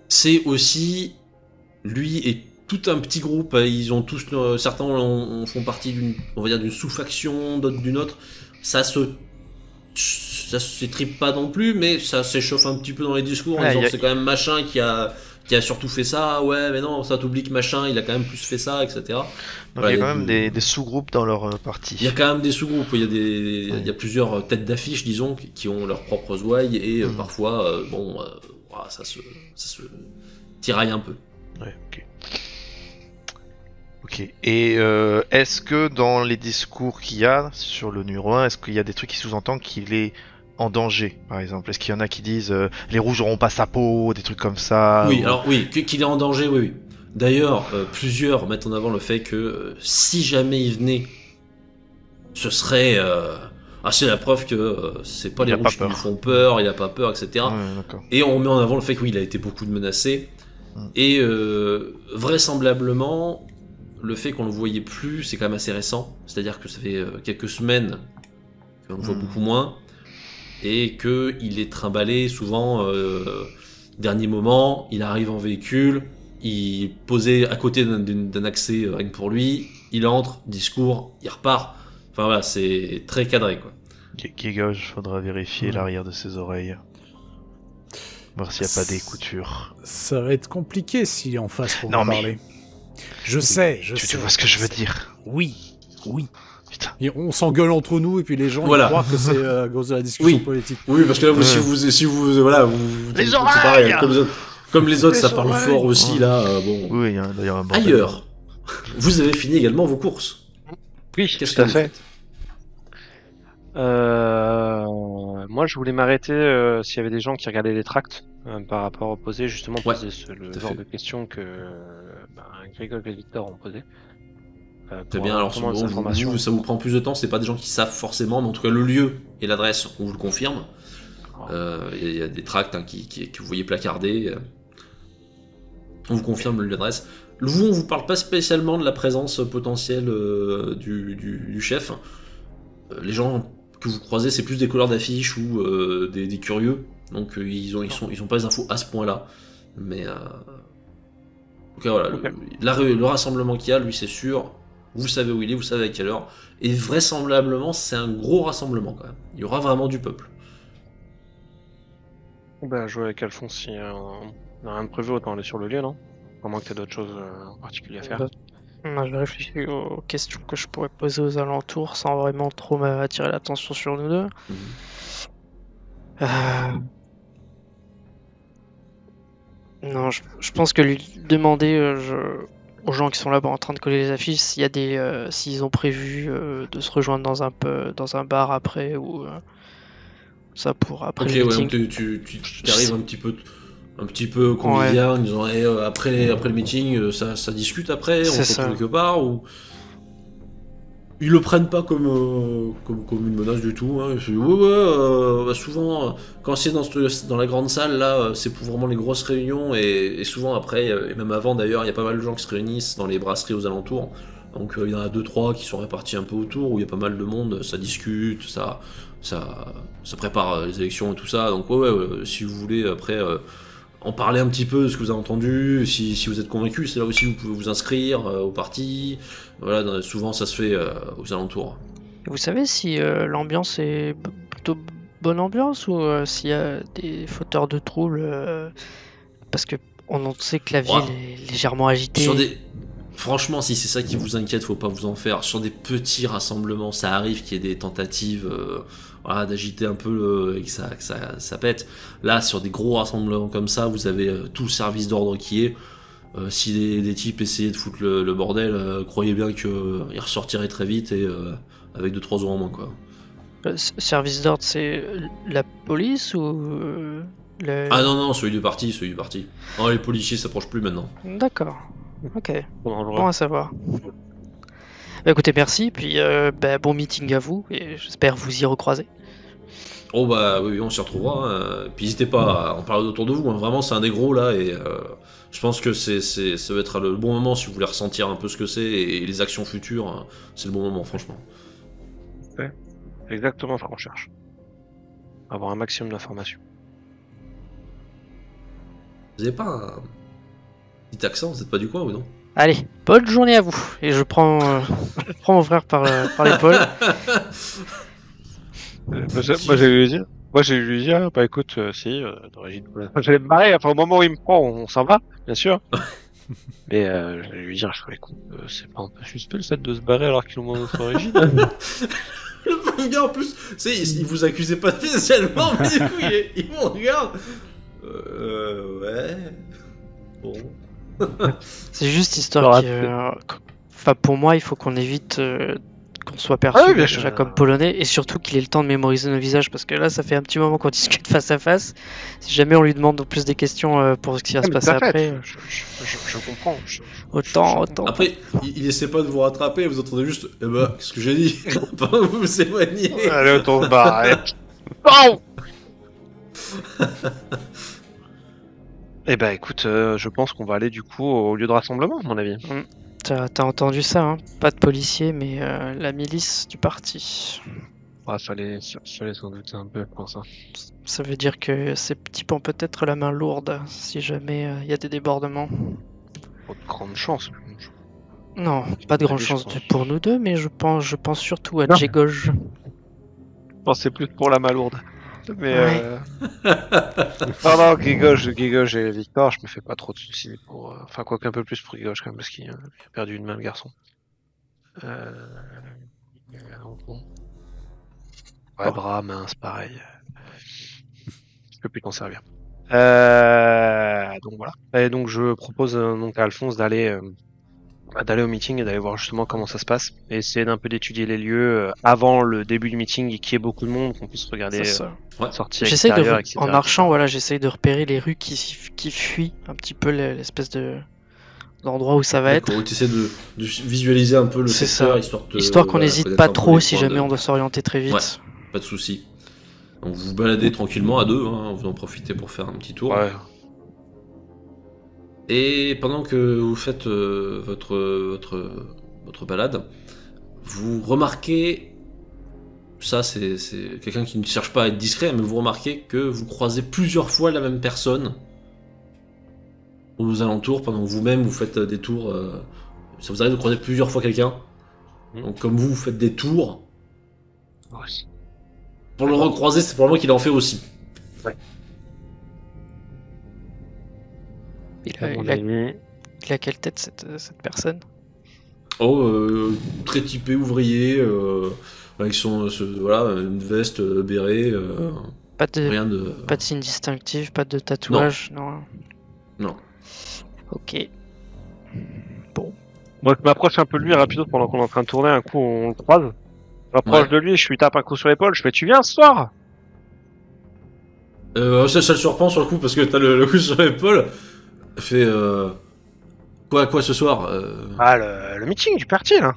C'est aussi lui et tout un petit groupe. Ils ont tous, certains font partie d'une sous-faction, d'autres d'une autre. Ça s'étripe pas non plus, mais ça s'échauffe un petit peu dans les discours en Ouais, disant y a- que c'est quand même machin qui a surtout fait ça, ouais mais non, ça t'oublie que machin il a quand même plus fait ça, etc. Donc Voilà, il y a il y a quand même des sous-groupes dans leur partie. Il y a quand même des sous-groupes, il y a plusieurs têtes d'affiche, disons, qui ont leurs propres ouailles, et parfois, ça se tiraille un peu. Ouais, ok. Ok. Et est-ce que dans les discours qu'il y a sur le numéro 1, est-ce qu'il y a des trucs qui sous-entendent qu'il est en danger, par exemple? Est-ce qu'il y en a qui disent les rouges auront pas sa peau, des trucs comme ça? Oui, ou- alors oui, qu'il est en danger, oui, oui. D'ailleurs, plusieurs mettent en avant le fait que si jamais il venait, ce serait... c'est la preuve que c'est pas Il les a pas rouges qui peur. lui font peur, il a pas peur, etc. Ouais, d'accord. Et on met en avant le fait que oui, il a été beaucoup menacé. Et vraisemblablement, le fait qu'on le voyait plus, c'est quand même assez récent. C'est-à-dire que ça fait quelques semaines qu'on le voit beaucoup moins. Et qu'il est trimballé souvent, dernier moment, il arrive en véhicule, il est posé à côté d'un accès rien que pour lui, il entre, discours, il repart. Enfin voilà, c'est très cadré quoi. Gigauge, faudra vérifier Ouais. l'arrière de ses oreilles. Voir s'il n'y a pas des coutures. Ça va être compliqué s'il est en face pour Non, me mais- parler. Je sais, je Tu sais. vois ce que je veux dire? Oui, oui. Putain. Et on s'engueule entre nous et puis les gens Voilà. ils croient que c'est à cause de la discussion Oui. politique. Oui, parce que là, vous, Ouais. si vous, voilà, vous, Les c'est oreilles pareil, comme les autres, Les ça parle oreilles fort aussi Ouais. là. Bon. Oui, il y a d'ailleurs un bordel. Ailleurs, vous avez fini également vos courses. Oui, Qu'est-ce tout à que vous fait. faites? Moi, je voulais m'arrêter s'il y avait des gens qui regardaient les tracts par rapport au posé, justement Ouais, poser le tout à genre fait. de questions que Grégor et Victor ont posé. Très bien, alors vraiment des bon, informations. vous, ça vous prend plus de temps, c'est pas des gens qui savent forcément, mais en tout cas le lieu et l'adresse, on vous le confirme. Il y a des tracts hein, que vous voyez placardés. On vous confirme le lieu et l'adresse. Vous, on vous parle pas spécialement de la présence potentielle du chef. Les gens que vous croisez, c'est plus des couleurs d'affiches ou des curieux. Donc ils sont pas les infos à ce point-là. Mais en tout cas, voilà, Ok. le rassemblement qu'il y a, lui, c'est sûr. Vous savez où il est, vous savez à quelle heure. Et vraisemblablement, c'est un gros rassemblement quand même. Il y aura vraiment du peuple. Ben, jouer avec Alphonse si on n'a rien de prévu, autant aller sur le lieu, non? À moins que t'aies d'autres choses en particulier à faire. Moi, je réfléchis aux questions que je pourrais poser aux alentours sans vraiment trop m'attirer l'attention sur nous deux. Mhm. Non, je pense que lui demander aux gens qui sont là-bas en train de coller les affiches s'il y a s'ils ont prévu de se rejoindre dans un bar après ou ça pour après Ok, le ouais, meeting. donc tu arrives un petit peu convivial en disant après le meeting, ça discute après, on C'est se retrouve ça. quelque part ou. Ils le prennent pas comme une menace du tout. Hein. Ils disent, bah souvent, quand c'est dans la grande salle, là, c'est pour vraiment les grosses réunions. Et souvent après, et même avant d'ailleurs, il y a pas mal de gens qui se réunissent dans les brasseries aux alentours. Donc il y en a 2-3 qui sont répartis un peu autour, où il y a pas mal de monde, ça discute, ça prépare les élections et tout ça. Donc ouais, si vous voulez après en parler un petit peu de ce que vous avez entendu, si vous êtes convaincu, c'est là aussi où vous pouvez vous inscrire au parti. Voilà, souvent ça se fait aux alentours. Vous savez si l'ambiance est plutôt bonne ambiance ou s'il y a des fauteurs de troubles parce que on sait que la ville Ouais. est légèrement agitée. Franchement, si c'est ça qui vous inquiète, faut pas vous en faire. Sur des petits rassemblements, ça arrive qu'il y ait des tentatives voilà, d'agiter un peu et que ça pète. Là, sur des gros rassemblements comme ça, vous avez tout le service d'ordre qui est. Si des types essayaient de foutre le bordel, croyez bien qu'ils ressortiraient très vite et avec 2-3 euros en moins. Quoi. Service d'ordre, c'est la police ou Ah non, celui du parti. Non, les policiers s'approchent plus maintenant. D'accord. Ok. Pendant le Bon à savoir. Bah, écoutez, merci, puis bon meeting à vous, et j'espère vous y recroiser. Oh bah oui, on s'y retrouvera. Hein. Puis n'hésitez pas à en parler autour de vous. Hein. Vraiment, c'est un des gros là, et je pense que ça va être le bon moment si vous voulez ressentir un peu ce que c'est et les actions futures. Hein. C'est le bon moment, franchement. C'est exactement ce qu'on cherche. Avoir un maximum d'informations. Vous avez pas un petit accent, vous êtes pas du coin ou non? Allez, bonne journée à vous, et je prends mon frère par l'épaule. Moi j'ai lui dire, bah écoute, si, d'origine. J'allais me barrer, enfin au moment où il me prend, on s'en va, bien sûr. Mais je vais lui dire, écoute, c'est pas un peu suspect le fait de se barrer alors qu'ils ont notre origine. Le pauvre gars en plus, tu sais, il vous accusait pas spécialement, mais du coup il vous regarde. Ouais. Bon. C'est juste histoire Alors, que... Enfin, pour moi, il faut qu'on évite qu'on soit perçu Ah oui, bien sûr. déjà comme polonais, et surtout qu'il ait le temps de mémoriser nos visages, parce que là, ça fait un petit moment qu'on discute face à face. Si jamais on lui demande plus des questions pour ce qui va se passer après, Je comprends. autant. Après, il essaie pas de vous rattraper, vous entendez juste, eh bah, qu'est-ce que j'ai dit? Pas vous s'éloigner. Allez, on se barre, allez. Oh Eh ben écoute, je pense qu'on va aller du coup au lieu de rassemblement, à mon avis. T'as entendu ça, hein? Pas de policiers, mais la milice du parti. Ah, fallait s'en douter un peu pour ça. Ça veut dire que ces types ont peut-être la main lourde si jamais il y a des débordements. Pas de grande chance. Non, pas de grande Allez, je chance pense. pour nous deux, mais je pense surtout à Non. Djegoj. Je pensais plus pour la malourde. Mais Ouais. non, Guégoche et Victor, je me fais pas trop de soucis pour. Enfin, quoique un peu plus pour Guégoche quand même, parce qu'il a perdu une main, le garçon. Bon. Ouais, bras, main, c'est pareil. Je peux plus t'en servir. Donc voilà. Et donc je propose donc à Alphonse d'aller au meeting et d'aller voir justement comment ça se passe et essayer d'un peu d'étudier les lieux avant le début du meeting et qu'il y ait beaucoup de monde, qu'on puisse regarder C'est ça. sortie J'essaye extérieure, etc. en marchant, voilà, j'essaye de repérer les rues qui fuient un petit peu l'espèce d'endroit où ça va être. D'accord, tu essaies de visualiser un peu le C'est secteur, ça. histoire Qu'on voilà, n'hésite connaître pas un peu trop les si points jamais on doit s'orienter très vite. Ouais. Pas de soucis. Donc vous vous baladez tranquillement à deux, hein, vous en profitez pour faire un petit tour. Ouais. Et pendant que vous faites votre balade, vous remarquez, ça c'est quelqu'un qui ne cherche pas à être discret, mais vous remarquez que vous croisez plusieurs fois la même personne aux alentours, pendant que vous-même vous faites des tours. Ça vous arrive de croiser plusieurs fois quelqu'un. Donc comme vous faites des tours, Ouais. pour le recroiser, c'est probablement qu'il en fait aussi. À mon avis. Il a quelle tête cette personne? Oh, très typé ouvrier, avec voilà, une veste, béret, Pas de rien de... pas de signe distinctif, pas de tatouage, non. Non. Ok. Moi, je m'approche un peu de lui rapido pendant qu'on est en train de tourner. Un coup, on le croise. Je m'approche de lui, je lui tape un coup sur l'épaule. Je fais, tu viens ce soir? Ça le surprend sur le coup, parce que t'as le coup sur l'épaule. Fait... Quoi ce soir Ah, le meeting du parti, là.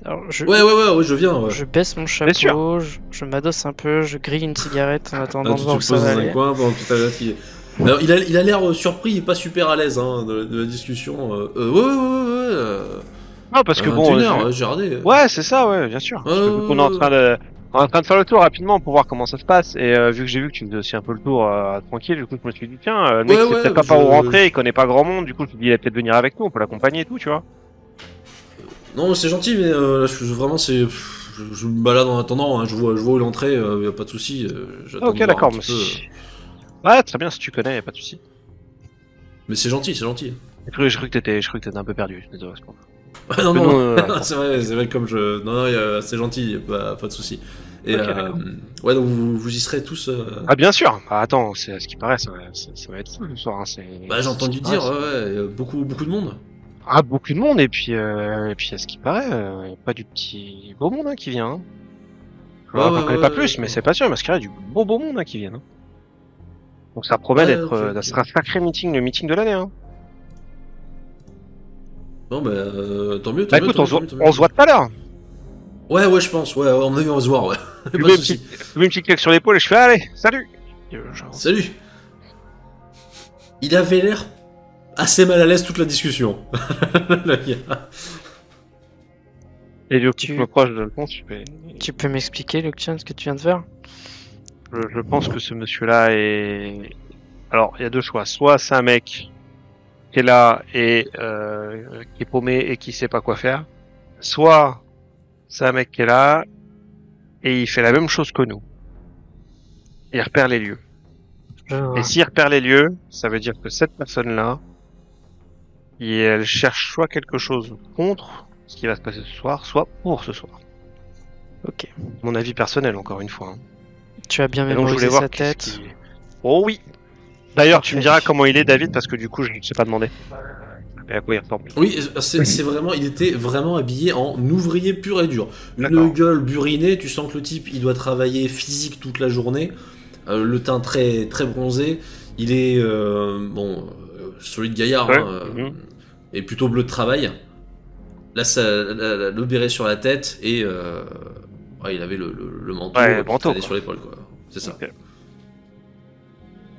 Alors Ouais, je viens, ouais. je baisse mon sûr. chapeau, je m'adosse un peu, je grille une cigarette en attendant Ah, de tu voir où te ça poses va dans un aller. coin pendant que t'as qui... Alors, il a l'air surpris, il est pas super à l'aise hein, de la discussion. Ouais. Non, parce que bon. 21h, j'ai regardé. Ouais, c'est ça, ouais, bien sûr. Parce que vu qu'on est en train de faire le tour rapidement pour voir comment ça se passe, et vu que j'ai vu que tu faisais aussi un peu le tour tranquille, du coup je me suis dit tiens, le mec sait peut-être pas par où rentrer, il connaît pas grand monde, du coup je me suis dit il va peut-être venir avec nous, on peut l'accompagner et tout, tu vois. Non, c'est gentil, mais vraiment c'est... Je me balade en attendant, hein, je vois où l'entrée, y a pas de souci. J'attends Ok, de voir d'accord, un petit monsieur. Ouais, très bien, si tu connais, y a pas de souci. Mais c'est gentil. Je crois que t'étais un peu perdu, désolé. Ah, non, non, c'est vrai comme je... Non, c'est gentil, pas de souci. Et Ok, d'accord. ouais, donc vous y serez tous... Ah, bien sûr. Ah, attends, c'est à ce qui paraît, ça va être fou ce soir. Hein, Bah, j'ai entendu dire, y a beaucoup de monde. Ah, beaucoup de monde, et puis à ce qui paraît, y a pas du petit beau monde hein, qui vient. Hein. Je Ouais, n'en connais pas plus, ouais. mais c'est pas sûr, parce qu'il y a du beau monde hein, qui vient. Hein. Donc ça promet d'être ok. ça sera un sacré meeting, le meeting de l'année. Hein. Non, bah, tant mieux, Bah écoute, on se voit tout à l'heure. Ouais, je pense, ouais, on va se voir, ouais. Je Pas mets de souci. une petite claque sur l'épaule et je fais allez, salut. Salut. Il avait l'air assez mal à l'aise toute la discussion. Le gars. Et du coup, je me proche de Alphonse, Tu peux m'expliquer, Lucian, ce que tu viens de faire? je pense que ce monsieur-là est... Alors, il y a deux choix. Soit c'est un mec qui est là et qui est paumé et qui sait pas quoi faire. Soit c'est un mec qui est là et il fait la même chose que nous. Il repère les lieux. Et s'il repère les lieux, ça veut dire que cette personne-là, elle cherche soit quelque chose contre ce qui va se passer ce soir, soit pour ce soir. Ok. Mon avis personnel, encore une fois. Hein. Tu as bien Et donc je voulais mémorisé voir sa tête. Oh oui. D'ailleurs, tu me Parfait. diras comment il est, David, parce que du coup, je ne sais pas demander. Mais à quoi il ressemble. Oui, c'est vraiment, il était vraiment habillé en ouvrier pur et dur. Une D'accord. gueule burinée, tu sens que le type, il doit travailler physique toute la journée. Le teint très bronzé. Il est, solide gaillard, Ouais. hein, et plutôt bleu de travail. Là, le béret sur la tête et il avait le manteau, Ouais, qui manteau, traînait quoi. sur l'épaule, quoi. C'est ça. Ok.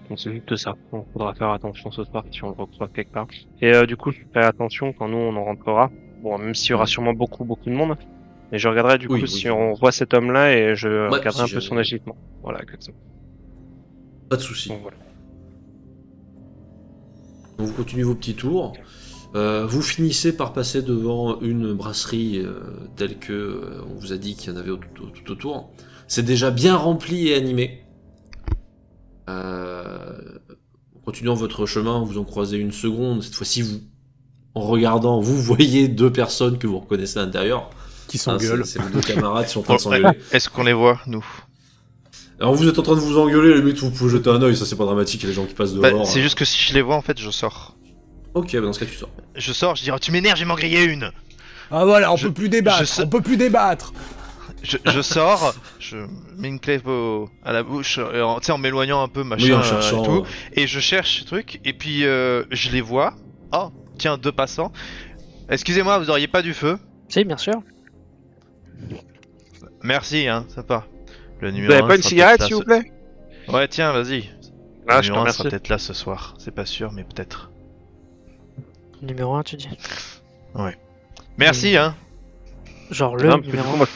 Donc c'est juste ça. On faudra faire attention ce soir si on le recroise quelque part. Et du coup, je ferai attention quand nous on en rentrera. Bon, même s'il y aura sûrement beaucoup de monde. Mais je regarderai du coup Oui, si oui. on voit cet homme-là et je regarderai si un peu jamais. son agitement. Voilà, exactement. Pas de soucis. Donc voilà. Donc vous continuez vos petits tours. Vous finissez par passer devant une brasserie telle que on vous a dit qu'il y en avait tout autour. C'est déjà bien rempli et animé. Continuant votre chemin, vous en croisez une seconde. Cette fois-ci, en regardant, vous voyez deux personnes que vous reconnaissez à l'intérieur. Qui s'engueulent. C'est vos deux camarades qui sont en train de s'engueuler. Est-ce qu'on les voit, nous? Alors vous êtes en train de vous engueuler, limite vous pouvez jeter un oeil, ça c'est pas dramatique, il y a les gens qui passent dehors. C'est juste que si je les vois, en fait, je sors. Ok, dans ce cas tu sors. Je sors, je dis, oh, tu m'énerves, j'ai m'en grillé une. Ah voilà, on peut plus débattre, on peut plus débattre. Je sors, je mets une clé à la bouche, en m'éloignant un peu, machin, Oui, en cherchant, et tout, et je cherche ce truc, et puis je les vois. Oh, tiens, deux passants. Excusez-moi, vous auriez pas du feu? Si, bien sûr. Merci, hein, sympa. Le Vous numéro avez 1 pas une sera cigarette, peut-être s'il là vous plaît? Ouais, tiens, vas-y. Ah, Le je te numéro 1 remercie. sera peut-être là ce soir, c'est pas sûr, mais peut-être. Numéro 1, tu dis. Merci, hein. Genre le Non, parce que du numéro coup, 1. moi,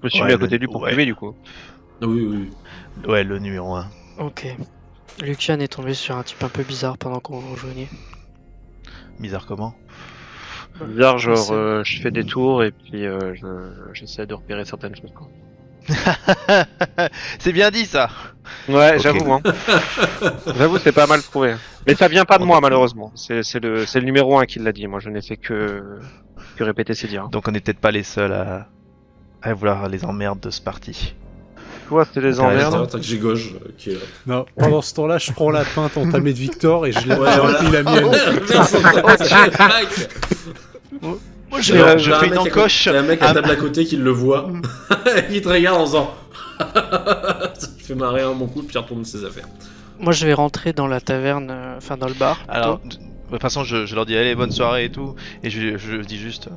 je me suis Ouais, mis à côté de lui pour ouais. fumer, du coup. Oui. Ouais, le numéro 1. Ok. Lucian est tombé sur un type un peu bizarre pendant qu'on vous rejoignait. Bizarre comment? Bizarre, genre, C'est- je fais des tours et puis j'essaie de repérer certaines choses, quoi. C'est bien dit, ça. Ouais, Ok. j'avoue, hein. J'avoue, c'est pas mal trouvé. Mais ça vient pas de moi, malheureusement. C'est le numéro 1 qui l'a dit. Moi, je n'ai fait que répéter ses dires. Donc on est peut-être pas les seuls à vouloir les emmerdes de ce parti. Toi, c'est les Ouais, emmerdes. T'as que j'ai gauche qui est là. Non, pendant ce temps-là, je prends la pinte entamée de Victor et je l'ai Ouais, remplie la mienne. Moi, Je fais une encoche. T'as un mec à table à côté qui le voit, il te regarde en faisant. Ça te fait marrer un bon coup, puis il retourne ses affaires. Moi, je vais rentrer dans la taverne, enfin dans le bar. Alors, plutôt. de toute façon, je leur dis allez, bonne soirée et tout, et je dis juste,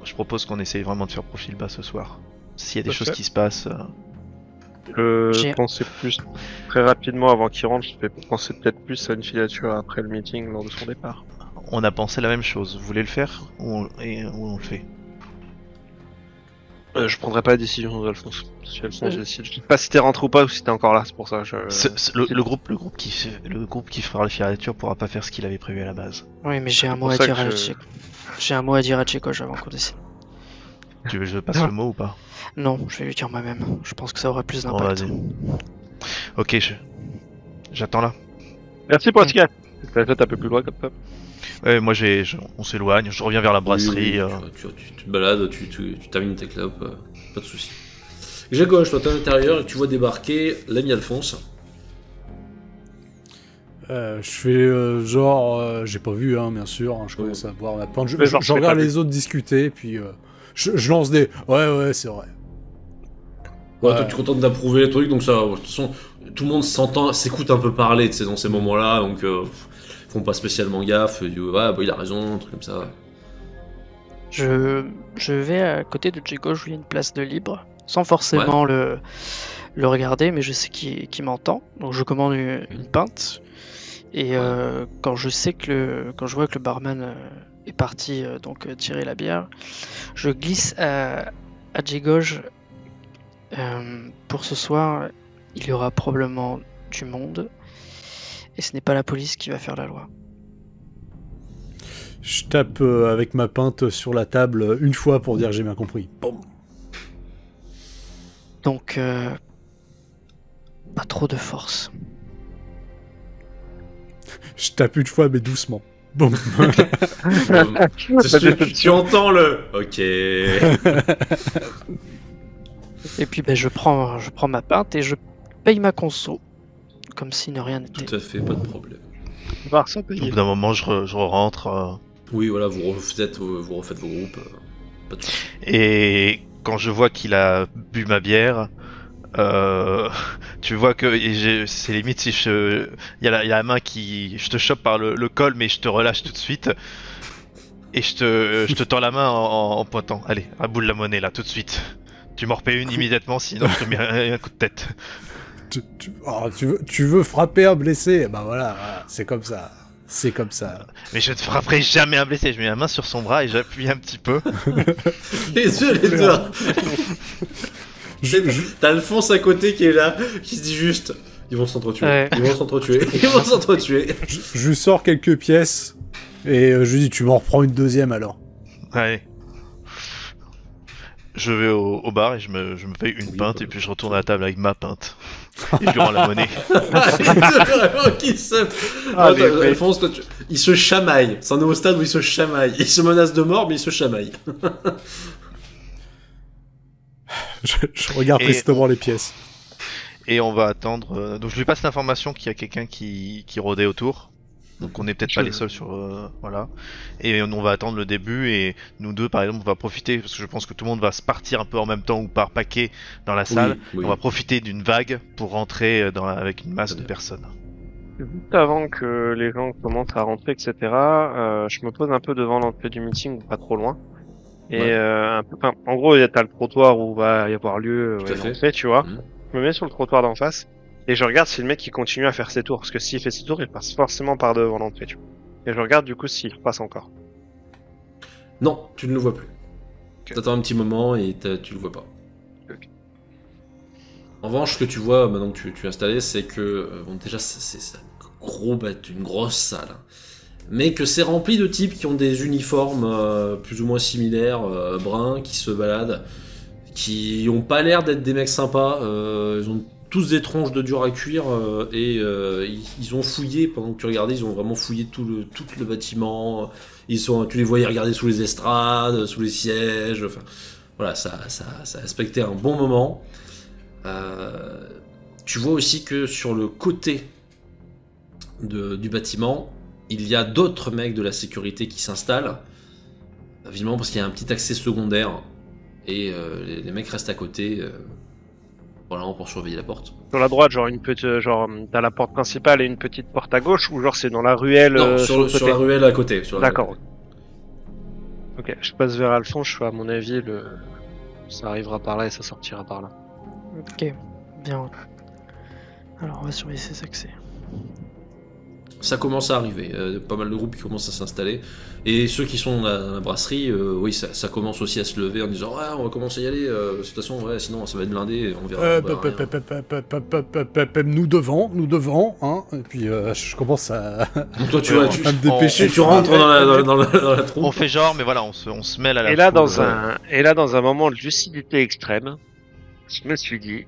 je propose qu'on essaye vraiment de faire profil bas ce soir. S'il y a des choses qui se passent, Je J'ai- pensais plus, très rapidement avant qu'il rentre, je vais penser peut-être plus à une filature après le meeting lors de son départ. on a pensé la même chose. Vous voulez le faire ou on le fait? Je prendrai pas la décision d'Alphonse. Si Alphonse décide. Je sais pas si t'es rentré ou pas ou si t'es encore là, c'est pour ça. Le groupe qui fera la filature pourra pas faire ce qu'il avait prévu à la base. Oui, mais j'ai un c'est mot pour à ça dire que à je- Tchèque. J'ai un mot à dire à Tchékoche avant qu'on décide. Tu veux que je passe le mot ou pas? Non, je vais lui dire moi-même. Je pense que ça aura plus Bon, d'impact. vas-y. Ok, j'attends là. Merci pour la cigarette. Tu l'as fait un peu plus loin comme ça. Ouais, moi on s'éloigne, je reviens vers la brasserie. Tu te balades, tu termines tes clopes, pas de soucis. J'ai gauche, toi t'es à l'intérieur et tu vois débarquer l'ami Alphonse. Je fais genre, j'ai pas vu, hein, bien sûr. Hein, je commence à boire ma pinte. Je Mais genre, je c'est regarde pas les autres discuter, puis je lance des. Ouais, c'est vrai. Ouais, Ouais. toi tu es content d'approuver les trucs, donc ça, de toute façon, tout le monde s'entend, s'écoute un peu parler, tu sais, dans ces moments-là, donc ils font pas spécialement gaffe, ils disent, ouais, bah, il a raison, un truc comme ça. Je vais à côté de Tchékoche, où il y a une place de libre, sans forcément le regarder, mais je sais qu'il m'entend. Donc je commande une pinte. Et quand je vois que le barman est parti tirer la bière, je glisse à Djegoj. Pour ce soir, il y aura probablement du monde, et ce n'est pas la police qui va faire la loi. Je tape avec ma pinte sur la table une fois pour dire j'ai bien compris. Boum. Donc, pas trop de force. Je tape une fois, mais doucement. Boum. Tu entends le. Ok. Et puis je prends ma pinte et je paye ma conso, comme si ne rien n'était. Tout à fait, pas de problème. Voir ça Au payer. bout d'un moment, je rentre. Oui, voilà, vous refaites vos groupes, pas de soucis. Et quand je vois qu'il a bu ma bière, tu vois que c'est limite si il y a la main qui, je te chope par le col, mais je te relâche tout de suite. Et je te tends la main en pointant. Allez, à bout de la monnaie là, tout de suite. Tu m'en repais une immédiatement, sinon je te mets un coup de tête. Tu veux frapper un blessé? Bah voilà, c'est comme ça. C'est comme ça. Mais je ne frapperai jamais un blessé. Je mets la main sur son bras et j'appuie un petit peu. Les yeux, les deux. T'as Alphonse à côté qui est là, qui se dit juste. Ils vont s'entretuer. Ouais. Ils vont s'entretuer. Ils vont s'entretuer. Je lui sors quelques pièces Et je lui dis, tu m'en reprends une deuxième alors. Allez. Je vais au bar et je me paye une Oui, pinte bah, et puis je retourne à la table avec ma pinte. Et je lui rends la monnaie. Vraiment qu'il se... Attends, Alphonse, toi, il se chamaille. C'en est au stade où il se chamaille. Il se menace de mort, mais il se chamaille. Je regarde Et- tristement les pièces. Et on va attendre. Donc je lui passe l'information qu'il y a quelqu'un qui rôdait autour. Donc on n'est peut-être pas les seuls sur. Voilà. Et on va attendre le début et nous deux par exemple on va profiter parce que je pense que tout le monde va se partir un peu en même temps ou par paquet dans la salle. Oui. On va profiter d'une vague pour rentrer avec une masse de personnes. Juste avant que les gens commencent à rentrer, etc., je me pose un peu devant l'entrée du meeting, pas trop loin. Et Ouais. en gros, t'as le trottoir où va y avoir lieu Tout à fait. l'entrée, tu vois. Mhm. Je me mets sur le trottoir d'en face et je regarde si le mec qui continue à faire ses tours. Parce que s'il fait ses tours, il passe forcément par devant l'entrée, tu vois. Et je regarde du coup s'il repasse encore. Non, tu ne le vois plus. Ok. T'attends un petit moment et tu le vois pas. Ok. En revanche, ce que tu vois maintenant que tu es installé, c'est que bon, déjà c'est une grosse salle, hein. Mais que c'est rempli de types qui ont des uniformes plus ou moins similaires, bruns, qui se baladent, qui ont pas l'air d'être des mecs sympas. Ils ont tous des tronches de dur à cuire ils ont fouillé pendant que tu regardais, ils ont vraiment fouillé tout le bâtiment. Tu les voyais regarder sous les estrades, sous les sièges. Enfin, voilà, ça a respecté un bon moment. Tu vois aussi que sur le côté du bâtiment, il y a d'autres mecs de la sécurité qui s'installent, évidemment parce qu'il y a un petit accès secondaire, et les mecs restent à côté, voilà, pour surveiller la porte. Sur la droite, genre t'as la porte principale et une petite porte à gauche, ou genre c'est dans la ruelle Non, sur le sur côté. la ruelle à côté. D'accord. Ok, je passe vers Alphonse, je fais à mon avis ça arrivera par là et ça sortira par là. Ok, bien. Alors on va surveiller ces accès. Ça commence à arriver, pas mal de groupes qui commencent à s'installer, et ceux qui sont dans la brasserie, oui, ça commence aussi à se lever en disant ouais, on va commencer à y aller, de toute façon, ouais, sinon ça va être blindé, on verra. Nous devant, hein. Et puis je commence à Donc toi, tu Ouais, vas, me dépêcher. tu rentres dans la troupe. On fait genre, mais voilà, on se mêle à la Et là, foule. dans un moment de lucidité extrême, je me suis dit,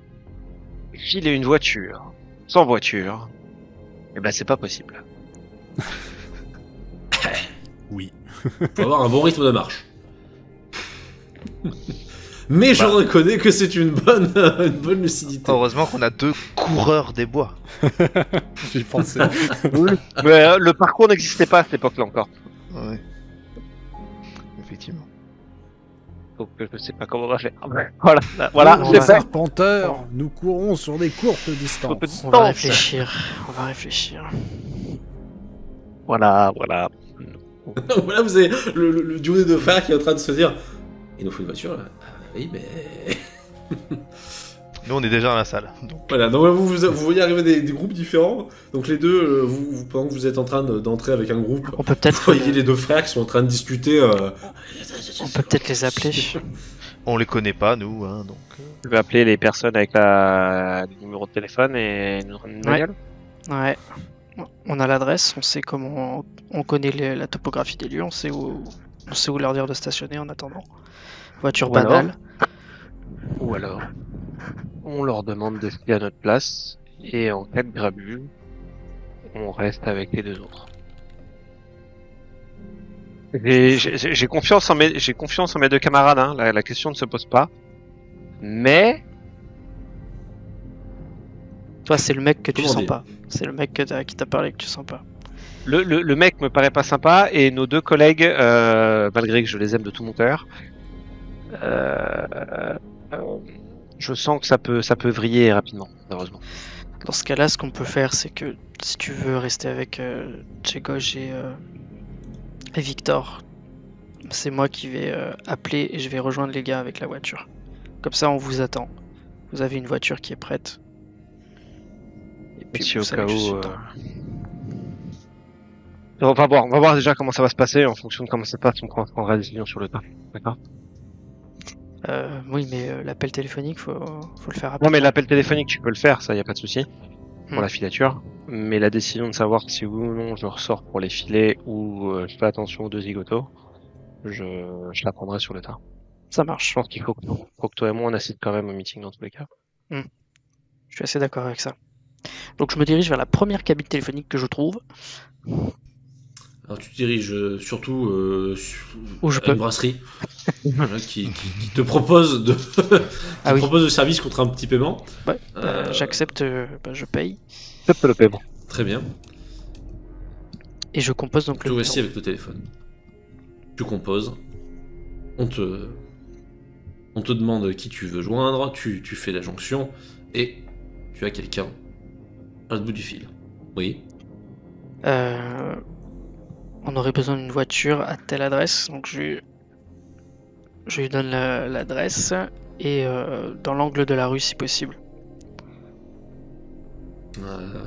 filer une voiture, sans voiture, eh ben c'est pas possible. Oui. Faut avoir un bon rythme de marche. Mais je reconnais que c'est une bonne lucidité. Heureusement qu'on a deux coureurs des bois. J'y pensais. Mais le parcours n'existait pas à cette époque-là encore. Ouais. Effectivement. Donc je sais pas comment on va faire. Voilà, Nous, c'est fait. arpenteurs, nous courons sur des courtes distances. On va réfléchir. Voilà. Voilà, vous avez le duo des deux frères qui est en train de se dire il nous faut une voiture là. Ah, oui, mais. Nous, on est déjà dans la salle. Donc, Voilà, donc vous voyez arriver des groupes différents. Donc les deux, pendant que vous êtes en train d'entrer avec un groupe, On peut peut-être vous voyez les deux frères qui sont en train de discuter. on peut peut-être les appeler. on les connaît pas, nous, hein, donc. Je vais appeler les personnes avec le numéro de téléphone et une bagnole. Ouais. On a l'adresse, on sait comment, on connaît la topographie des lieux, on sait où leur dire de stationner en attendant. Voiture Ou alors banale. Ou alors, on leur demande de filer à notre place et en cas de grabule, on reste avec les deux autres. J'ai confiance en mes deux camarades, hein. La question ne se pose pas. Mais Toi, c'est le mec que tu Comment sens dire pas. C'est le mec qui t'a parlé que tu sens pas. le mec me paraît pas sympa et nos deux collègues, malgré que je les aime de tout mon cœur, je sens que ça peut vriller rapidement, malheureusement. Dans ce cas-là, ce qu'on peut faire, c'est que si tu veux rester avec Tchegoj et Victor, c'est moi qui vais appeler et je vais rejoindre les gars avec la voiture. Comme ça, on vous attend. Vous avez une voiture qui est prête. Et puis, Si vous au savez cas que je suis où. dedans. On va voir déjà comment ça va se passer. En fonction de comment ça se passe, on prendra la décision sur le tas. D'accord? Oui, mais l'appel téléphonique, faut le faire après. Non, mais l'appel téléphonique, tu peux le faire, ça y a pas de souci. pour la filature, mais la décision de savoir si oui ou non je ressors pour les filets ou je fais attention aux 2 zigotos, je la prendrai sur le tas. Ça Je marche. pense qu'il faut que toi et moi on assiste quand même au meeting dans tous les cas. Je suis assez d'accord avec ça. Donc je me dirige vers la première cabine téléphonique que je trouve. Alors tu te diriges surtout Où je à peux. une brasserie voilà, qui te propose de Ah oui. propose le service contre un petit paiement. Ouais, j'accepte, je paye. Peut-être le paiement. Très bien. Et je compose donc Tu le réussis numéro. avec le téléphone. Tu composes. On te demande qui tu veux joindre. Tu fais la jonction et tu as quelqu'un à l'autre bout du fil. Oui. On aurait besoin d'une voiture à telle adresse, donc je lui donne l'adresse et dans l'angle de la rue si possible.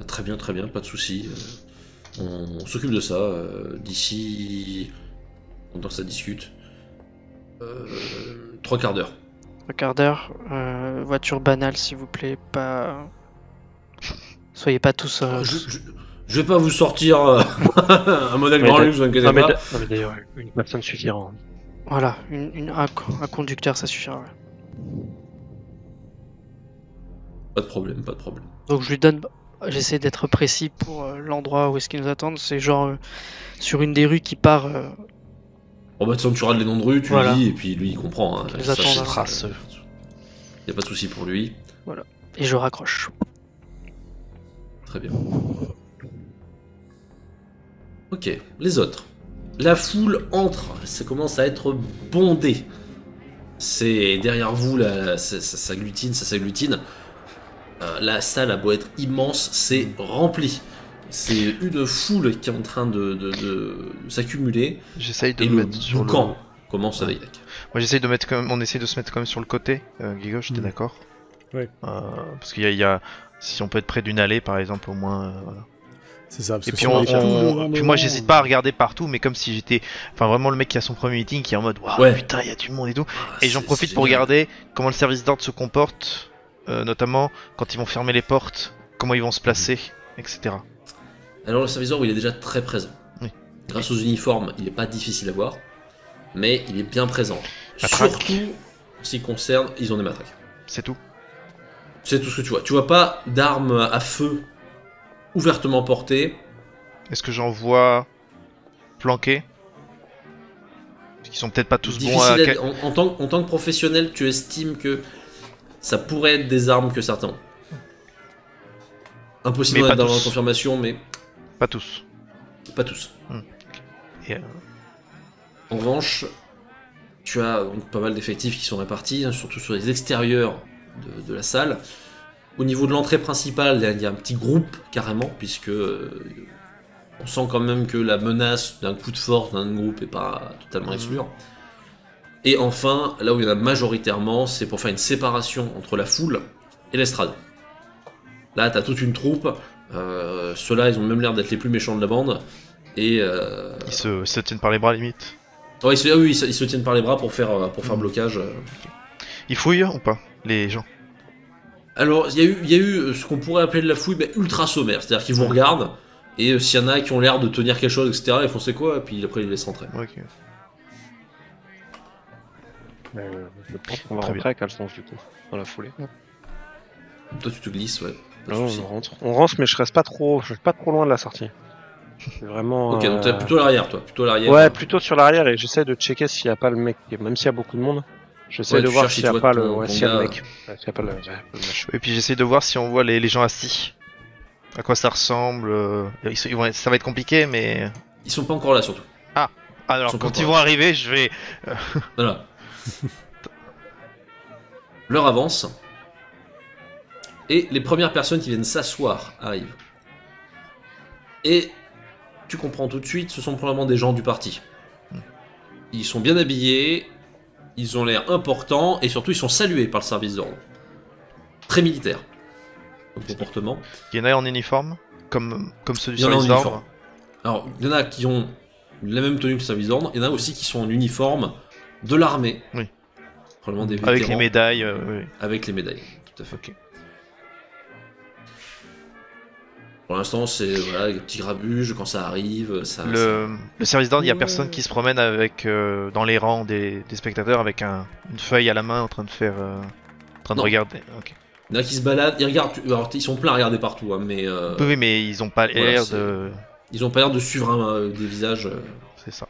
Très bien, pas de souci. On s'occupe de ça d'ici. Pendant que ça discute. 3 quarts d'heure. 3 quarts d'heure, voiture banale s'il vous plaît, pas. Soyez pas tous. Je vais pas vous sortir un modèle Mais grand t'as- luxe, vous inquiétez Non mais, pas. non, mais d'ailleurs, une personne suffira. Voilà, un conducteur ça suffira. Ouais. Pas de problème. Donc je lui donne. J'essaie d'être précis pour l'endroit où est-ce qu'ils nous attendent. C'est genre sur une des rues qui part. Bon bah tu rades les noms de rue, tu Voilà. le dis, et puis lui il comprend. Hein. Les Ça, attendent, c'est hein. Trace. Y a pas de souci pour lui. Et je raccroche. Très bien. Ok, les autres. La foule entre, ça commence à être bondé. C'est derrière vous, là, ça s'agglutine. La salle a beau être immense, c'est rempli. C'est une foule qui est en train de s'accumuler. J'essaye de Et me le mettre sur le. boucan commence avec. Moi j'essaye de mettre quand même. On essaye de se mettre quand même sur le côté. Guigo, j'étais d'accord. Ouais. Parce qu'il y a. Si on peut être près d'une allée par exemple, au moins. Voilà. C'est ça. Parce Et que puis, si on est tout devant, puis moi j'hésite pas à regarder partout, mais comme si j'étais. Enfin vraiment le mec qui a son premier meeting qui est en mode waouh Ouais. putain il y a du monde et tout. Ah, Et j'en c'est profite pour génial. regarder comment le service d'ordre se comporte, notamment quand ils vont fermer les portes, comment ils vont se placer, etc. Alors le service d'ordre il est déjà très présent. Oui. Grâce aux uniformes, il n'est pas difficile à voir, mais il est bien présent. Matraque. Surtout en ce qui concerne, ils ont des matraques. C'est tout. C'est tout ce que tu vois. Tu vois pas d'armes à feu ouvertement portées. Est-ce que j'en vois planqués? Parce qu'ils sont peut-être pas tous bons à. Difficile en tant que professionnel, tu estimes que ça pourrait être des armes que certains ont. Impossible Mais d'en pas être dans la tous. confirmation, mais Pas tous. pas tous. Et, En revanche, tu as donc pas mal d'effectifs qui sont répartis, hein, surtout sur les extérieurs de la salle. Au niveau de l'entrée principale, il y a un petit groupe carrément, puisque on sent quand même que la menace d'un coup de force d'un groupe n'est pas totalement exclure. Et enfin, là où il y en a majoritairement, c'est pour faire une séparation entre la foule et l'estrade. Là, t'as toute une troupe. Ceux-là, ils ont même l'air d'être les plus méchants de la bande. Et ils se tiennent par les bras limite. ouais, ils se tiennent par les bras pour faire blocage. Ils fouillent ou pas, les gens? Alors, il y a eu ce qu'on pourrait appeler de la fouille, mais ultra sommaire. C'est-à-dire qu'ils vous regardent, et s'il y en a qui ont l'air de tenir quelque chose, etc., ils font c'est quoi, et puis après ils les laissent rentrer. Ok. Je pense qu'on va Très rentrer avec Alphonse du coup, dans la foulée. Toi, tu te glisses, ouais. Pas de Non, souci. on rentre, mais je reste pas trop loin de la sortie. C'est vraiment. Ok, donc t'es plutôt à l'arrière, toi. Plutôt à l'arrière. Ouais, plutôt sur l'arrière et j'essaie de checker s'il y a pas le mec, même s'il y a beaucoup de monde. J'essaie Ouais, de tu voir cherches s'il si y tu a vois pas le, ton s'il y a le gars. mec. Ouais, s'il y a pas le mec. Et puis j'essaie de voir si on voit les gens assis. À quoi ça ressemble. Ça va être compliqué, mais. Ils sont pas encore là, surtout. Alors Sont quand pas ils vont arriver, je vais. Voilà. L'heure avance. Et les premières personnes qui viennent s'asseoir arrivent. Et tu comprends tout de suite, ce sont probablement des gens du parti. Ils sont bien habillés, ils ont l'air importants, et surtout ils sont salués par le service d'ordre. Très militaire. Comme comportement. Il y en a en uniforme, comme ceux du Il y en a en service uniforme. d'ordre. Alors, il y en a qui ont la même tenue que le service d'ordre, il y en a aussi qui sont en uniforme de l'armée. Oui. Probablement des Avec les vétérans. médailles. Oui. Avec les médailles, tout à fait. Ok. Pour l'instant, c'est voilà, des petits grabuges quand ça arrive. Le service d'ordre, il y a Ouais. personne qui se promène avec dans les rangs des spectateurs avec une feuille à la main en train de faire, en train de Non. regarder. Ok. Il y en a qui se baladent, ils regardent. Alors, ils sont pleins à regarder partout, hein, mais Oui, mais ils ont pas voilà, l'air c'est- de. ils ont pas l'air de suivre des visages. C'est ça.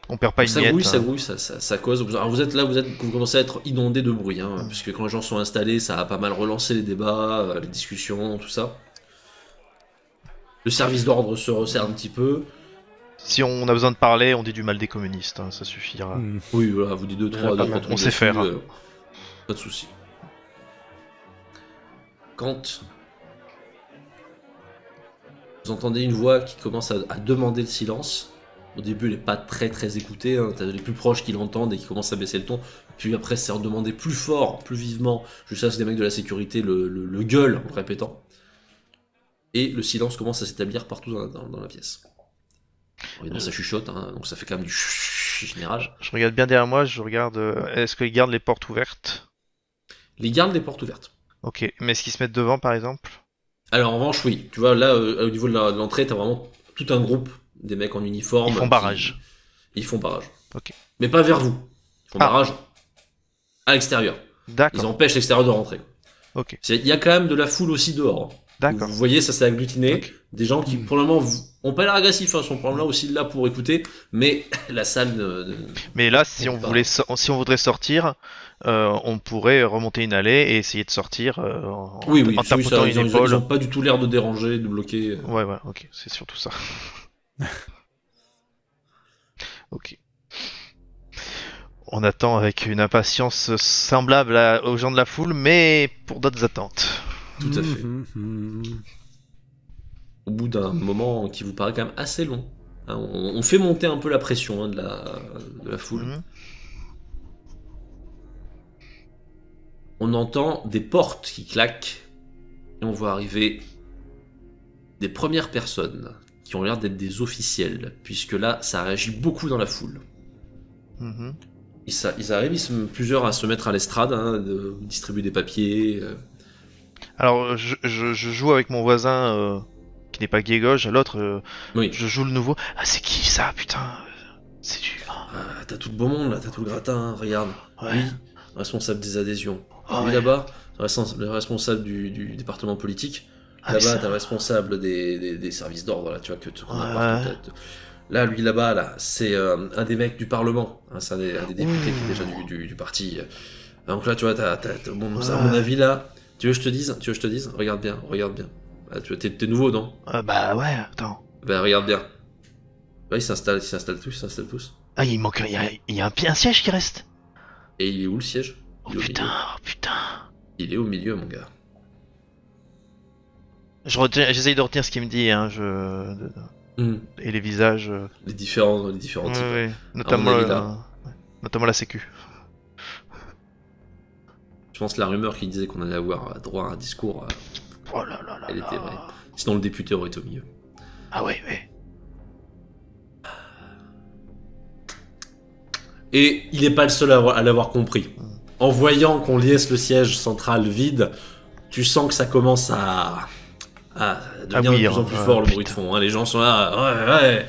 On perd pas une ça miette. grouille, ça hein. grouille, ça cause. Alors vous êtes là, vous commencez à être inondé de bruit, hein, puisque quand les gens sont installés, ça a pas mal relancé les débats, les discussions, tout ça. Le service d'ordre se resserre un petit peu. Si on a besoin de parler, on dit du mal des communistes, hein, ça suffira. Hmm. Oui, voilà, vous dites deux, trois, pas deux, mal. trois On trucs sait faire, là-dessus, hein. pas de soucis. Quand vous entendez une voix qui commence à demander le silence, au début elle est pas très écoutée, hein, t'as les plus proches qui l'entendent et qui commencent à baisser le ton, puis après c'est redemandé plus fort, plus vivement, jusqu'à ce que des mecs de la sécurité le gueulent en le répétant. Et le silence commence à s'établir partout dans la pièce. Évidemment, ça chuchote, hein, donc ça fait quand même du général. Je regarde bien derrière moi, je regarde. Est-ce qu'ils gardent les portes ouvertes? Les gardes des portes ouvertes. Ok, mais est-ce qu'ils se mettent devant par exemple? Alors en revanche, oui, tu vois, là, au niveau de l'entrée, t'as vraiment tout un groupe, des mecs en uniforme. Ils font barrage. Ils font barrage. Ok. Mais pas vers vous. Ils font Ah. barrage à l'extérieur. Ils D'accord, empêchent l'extérieur de rentrer. ok, Il y a quand même de la foule aussi dehors. d'accord. Vous voyez, ça s'est agglutiné. Ok. Des gens qui, pour le moment, ont pas l'air agressifs, hein, sont probablement là aussi là pour écouter, mais la salle Mais là, si on Bah. voulait, si on voudrait sortir, on pourrait remonter une allée et essayer de sortir Oui, oui, en oui, tapotant ça, une ils épaule. ont pas du tout l'air de déranger, de bloquer. Ouais, ouais, ok, c'est surtout ça. Ok. On attend avec une impatience semblable aux gens de la foule, mais pour d'autres attentes. Tout à fait. Mhm. Au bout d'un moment qui vous paraît quand même assez long, hein, on fait monter un peu la pression, hein, de la foule. Mhm. On entend des portes qui claquent et on voit arriver des premières personnes qui ont l'air d'être des officiels, puisque là, ça réagit beaucoup dans la foule. Mhm. Ils arrivent, plusieurs à se mettre à l'estrade, hein, de distribuer des papiers. Alors, je joue avec mon voisin qui n'est pas Guégoge, l'autre, Oui. je joue le nouveau. Ah, c'est qui ça, putain? C'est du. Ah, t'as tout le beau monde là, t'as tout le gratin, hein, regarde. Ouais. Lui, responsable des adhésions. Oh, Lui ouais. là-bas, le responsable du département politique. Ah, mais Là-bas, ça- t'as le responsable des services d'ordre, là, tu vois, qu'on a Ouais. partout. Là, lui là-bas, là, c'est un des mecs du Parlement. Hein, c'est un des députés qui est déjà du parti. Donc là, tu vois, bon, ça, à mon avis, là, tu veux que je te dise Regarde bien. Ah, t'es nouveau, non? Bah ouais, attends. Ben, regarde bien. Là, ils s'installent tous. Ah, il manque. Il y a un siège qui reste. Et il est où le siège? Oh Il est au putain, milieu. oh putain. Il est au milieu, mon gars. J'essaye de retenir ce qu'il me dit, hein, et les visages. Les différents Ouais, types. ouais. Notamment, avis, là. notamment la sécu. Je pense que la rumeur qui disait qu'on allait avoir droit à un discours, Oh là là là elle là. était vraie. Sinon, le député aurait été au milieu. Ah ouais, ouais. Et il n'est pas le seul à l'avoir compris. En voyant qu'on laisse le siège central vide, tu sens que ça commence à devenir de bouillir, plus en plus ouais, fort le bruit de putain. fond. Hein. Les gens sont là, ouais.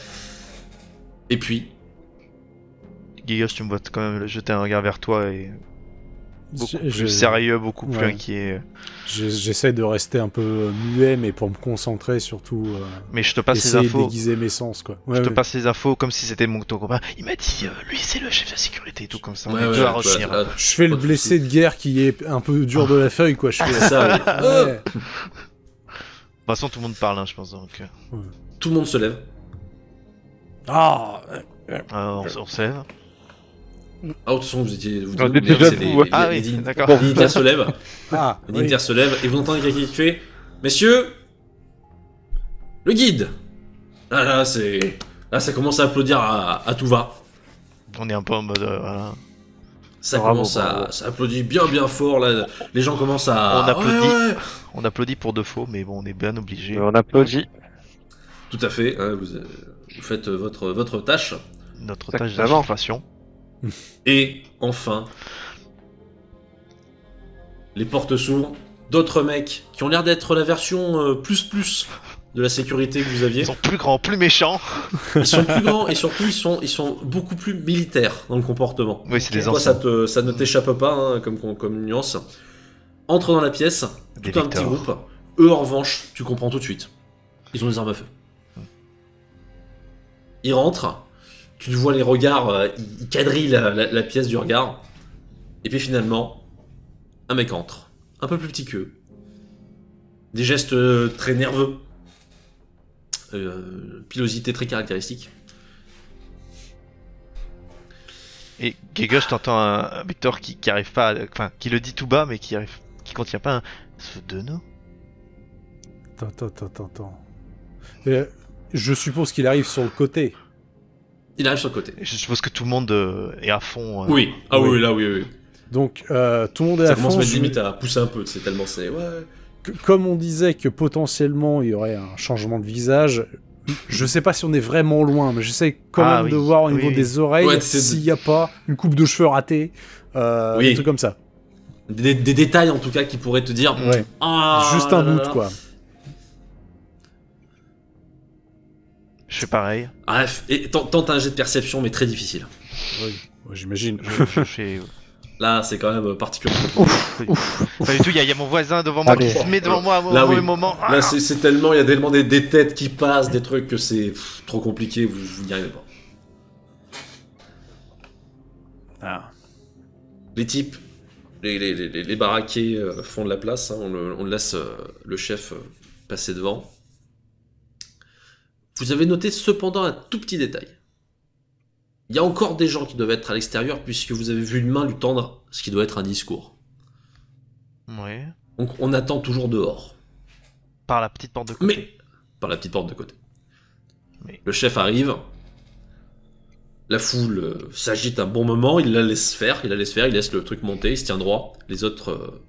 Et puis, Guigos, tu me vois quand même jeter un regard vers toi et beaucoup Je- plus sérieux, beaucoup plus ouais. inquiet. J'essaie de rester un peu muet, mais pour me concentrer surtout. Mais je te passe les Essayer de infos. déguiser mes sens, quoi. Ouais, Je te ouais. passe les infos comme si c'était ton copain. Il m'a dit, lui c'est le chef de la sécurité et tout comme ça. On ouais, est ouais, deux à tu vois, retenir. là, Je fais le pas de blessé de guerre qui est un peu dur de la feuille, quoi. Je fais c'est ça. Oui. Ouais. De toute façon, tout le monde parle, hein, je pense. Donc, Tout le monde se lève. Ah, on se lève. Ah, de toute façon, vous On était déjà c'est debout, ouais. Ah oui, d'accord. les dignitaires se lèvent. ah, Les oui. dignitaires se lèvent et vous entendez quelqu'un qui fait Messieurs, le guide. Là, ça commence à applaudir à tout va. On est un peu en mode. Voilà. Ça Bravo, commence bravo. ça applaudit bien fort là. Les gens commencent à. On applaudit. Ouais. On applaudit pour de faux, mais bon, on est bien obligé. On applaudit. Tout à fait. Hein, vous faites votre tâche Notre tâche Exactement. d'infiltration. et enfin les portes s'ouvrent d'autres mecs qui ont l'air d'être la version plus de la sécurité que vous aviez. Ils sont plus grands, plus méchants. Ils sont plus grands et surtout ils sont beaucoup plus militaires dans le comportement. Oui, c'est des Toi, anciens. ça ne t'échappe pas hein, comme nuance. Entre dans la pièce, Des tout un petit Victor. groupe. Eux en revanche, tu comprends tout de suite. Ils ont des armes à feu. Ils rentrent, tu te vois les regards, ils quadrillent la pièce du regard. Et puis finalement, un mec entre, un peu plus petit qu'eux. Des gestes très nerveux. Pilosité très caractéristique. Et Gege, je t'entends un Victor qui arrive pas, enfin, qui le dit tout bas, mais qui contient pas un. Se de nous. Attends. Je suppose qu'il arrive sur le côté. Il arrive sur le côté. Je suppose que tout le monde est à fond. Oui, ah Oui. oui, là oui. Donc, tout le monde est Ça à commence fond. à mettre limite à pousser un peu, c'est tellement c'est. Ouais. Comme on disait que potentiellement il y aurait un changement de visage, je sais pas si on est vraiment loin, mais j'essaie quand même de voir au niveau des oreilles Ouais, s'il n'y a pas une coupe de cheveux ratée, Oui. des trucs comme ça. Des détails en tout cas qui pourraient te dire. Ouais. Ah, Juste là un là doute là. quoi. Je fais pareil. Bref, et tente un jet de perception, mais très difficile. Oui, ouais, j'imagine. Je fais. Là, c'est quand même particulièrement. Pas du tout, il y a mon voisin devant moi Allez. qui se met devant moi au Là, mauvais oui. moment. Là, c'est tellement, il y a tellement des têtes qui passent, des trucs que c'est trop compliqué, vous n'y arrivez pas. Ah. Les types, les baraqués font de la place, hein, on laisse le chef passer devant. Vous avez noté cependant un tout petit détail. Il y a encore des gens qui doivent être à l'extérieur puisque vous avez vu une main lui tendre ce qui doit être un discours. Ouais. Donc on attend toujours dehors. Par la petite porte de côté. Mais, par la petite porte de côté. Mais- Le chef arrive, la foule s'agite un bon moment, il la laisse faire, il laisse le truc monter, il se tient droit, les autres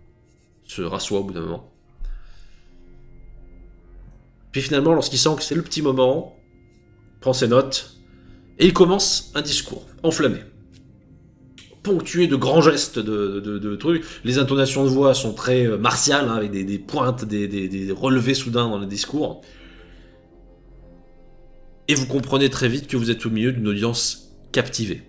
se rassoient au bout d'un moment. Puis finalement, lorsqu'il sent que c'est le petit moment, il prend ses notes, et il commence un discours, enflammé. Ponctué de grands gestes, de trucs. Les intonations de voix sont très martiales, hein, avec des pointes, des relevés soudains dans le discours. Et vous comprenez très vite que vous êtes au milieu d'une audience captivée.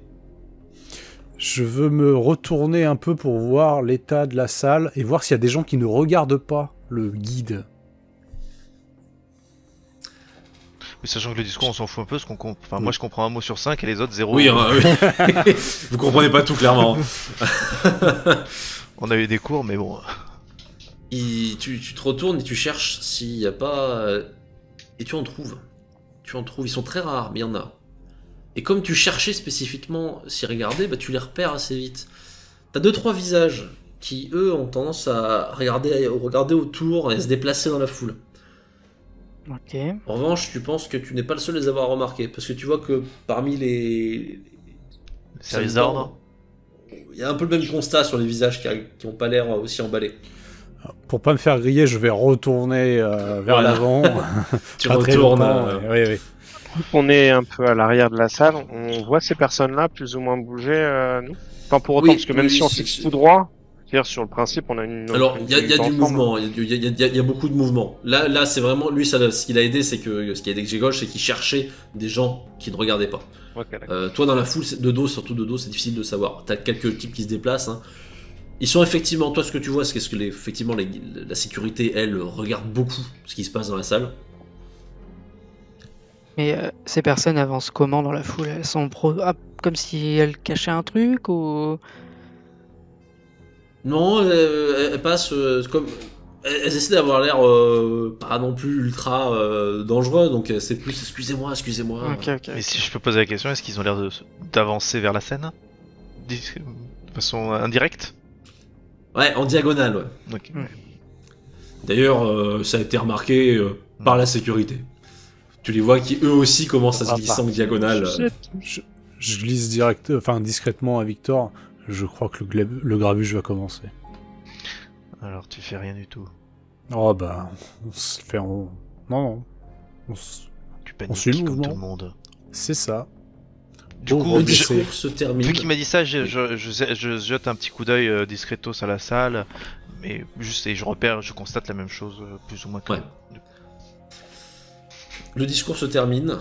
Je veux me retourner un peu pour voir l'état de la salle et voir s'il y a des gens qui ne regardent pas le guide. Mais sachant que le discours, on s'en fout un peu, parce enfin, moi je comprends un mot sur 5 et les autres 0. Oui, oui. Vous comprenez pas tout, clairement. On a eu des cours, mais bon. Tu te retournes et tu cherches s'il n'y a pas... Et tu en trouves. Ils sont très rares, mais il y en a. Et comme tu cherchais spécifiquement s'y regarder, bah, tu les repères assez vite. T'as 2-3 visages qui, eux, ont tendance à regarder autour et à se déplacer dans la foule. Ok. En revanche, tu penses que tu n'es pas le seul à les avoir remarqués, parce que tu vois que parmi les Service d'ordre. il y a un peu le même constat sur les visages qui n'ont pas l'air aussi emballés. Pour pas me faire griller, je vais retourner vers Voilà. l'avant. Tu Pas très retournes. longtemps, oui. On est un peu à l'arrière de la salle, on voit ces personnes-là plus ou moins bouger, nous. Enfin, pour autant, Oui, parce que même oui, si on c'est- fixe tout droit, c'est-à-dire sur le principe, on a une. Alors, il y a du ensemble. mouvement, il y a beaucoup de mouvement. Là c'est vraiment, lui, ce qui l'a aidé, c'est que, ce qui a aidé Grégoche, c'est qu'il cherchait des gens qui ne regardaient pas. Ok, d'accord. Toi, dans la foule, de dos, surtout de dos, c'est difficile de savoir. T'as quelques types qui se déplacent, hein. Ils sont effectivement, toi, ce que tu vois, c'est que effectivement, la sécurité, elle, regarde beaucoup ce qui se passe dans la salle. Mais ces personnes avancent comment dans la foule? Elles sont comme si elles cachaient un truc ou... Non, elles passent comme... Elles essaient d'avoir l'air pas non plus ultra dangereux, donc c'est plus excusez-moi. Ok, ok. Mais si je peux poser la question, est-ce qu'ils ont l'air d'avancer vers la scène de façon indirecte? Ouais, en diagonale, ouais. Ok. Hmm. D'ailleurs, ça a été remarqué par la sécurité. Tu les vois qui eux aussi commencent à se glisser en diagonale. Je glisse discrètement à Victor. Je crois que le grabuge va commencer. Alors tu fais rien du tout. Oh bah, on se fait en... Non. Tu On suit paniques le comme mouvement. tout le monde. C'est ça. Du Bon, coup, Le je- discours se termine. vu qu'il m'a dit ça, je jette un petit coup d'œil discretos à la salle. mais juste, et je constate la même chose, plus ou moins. Ouais. Le discours se termine.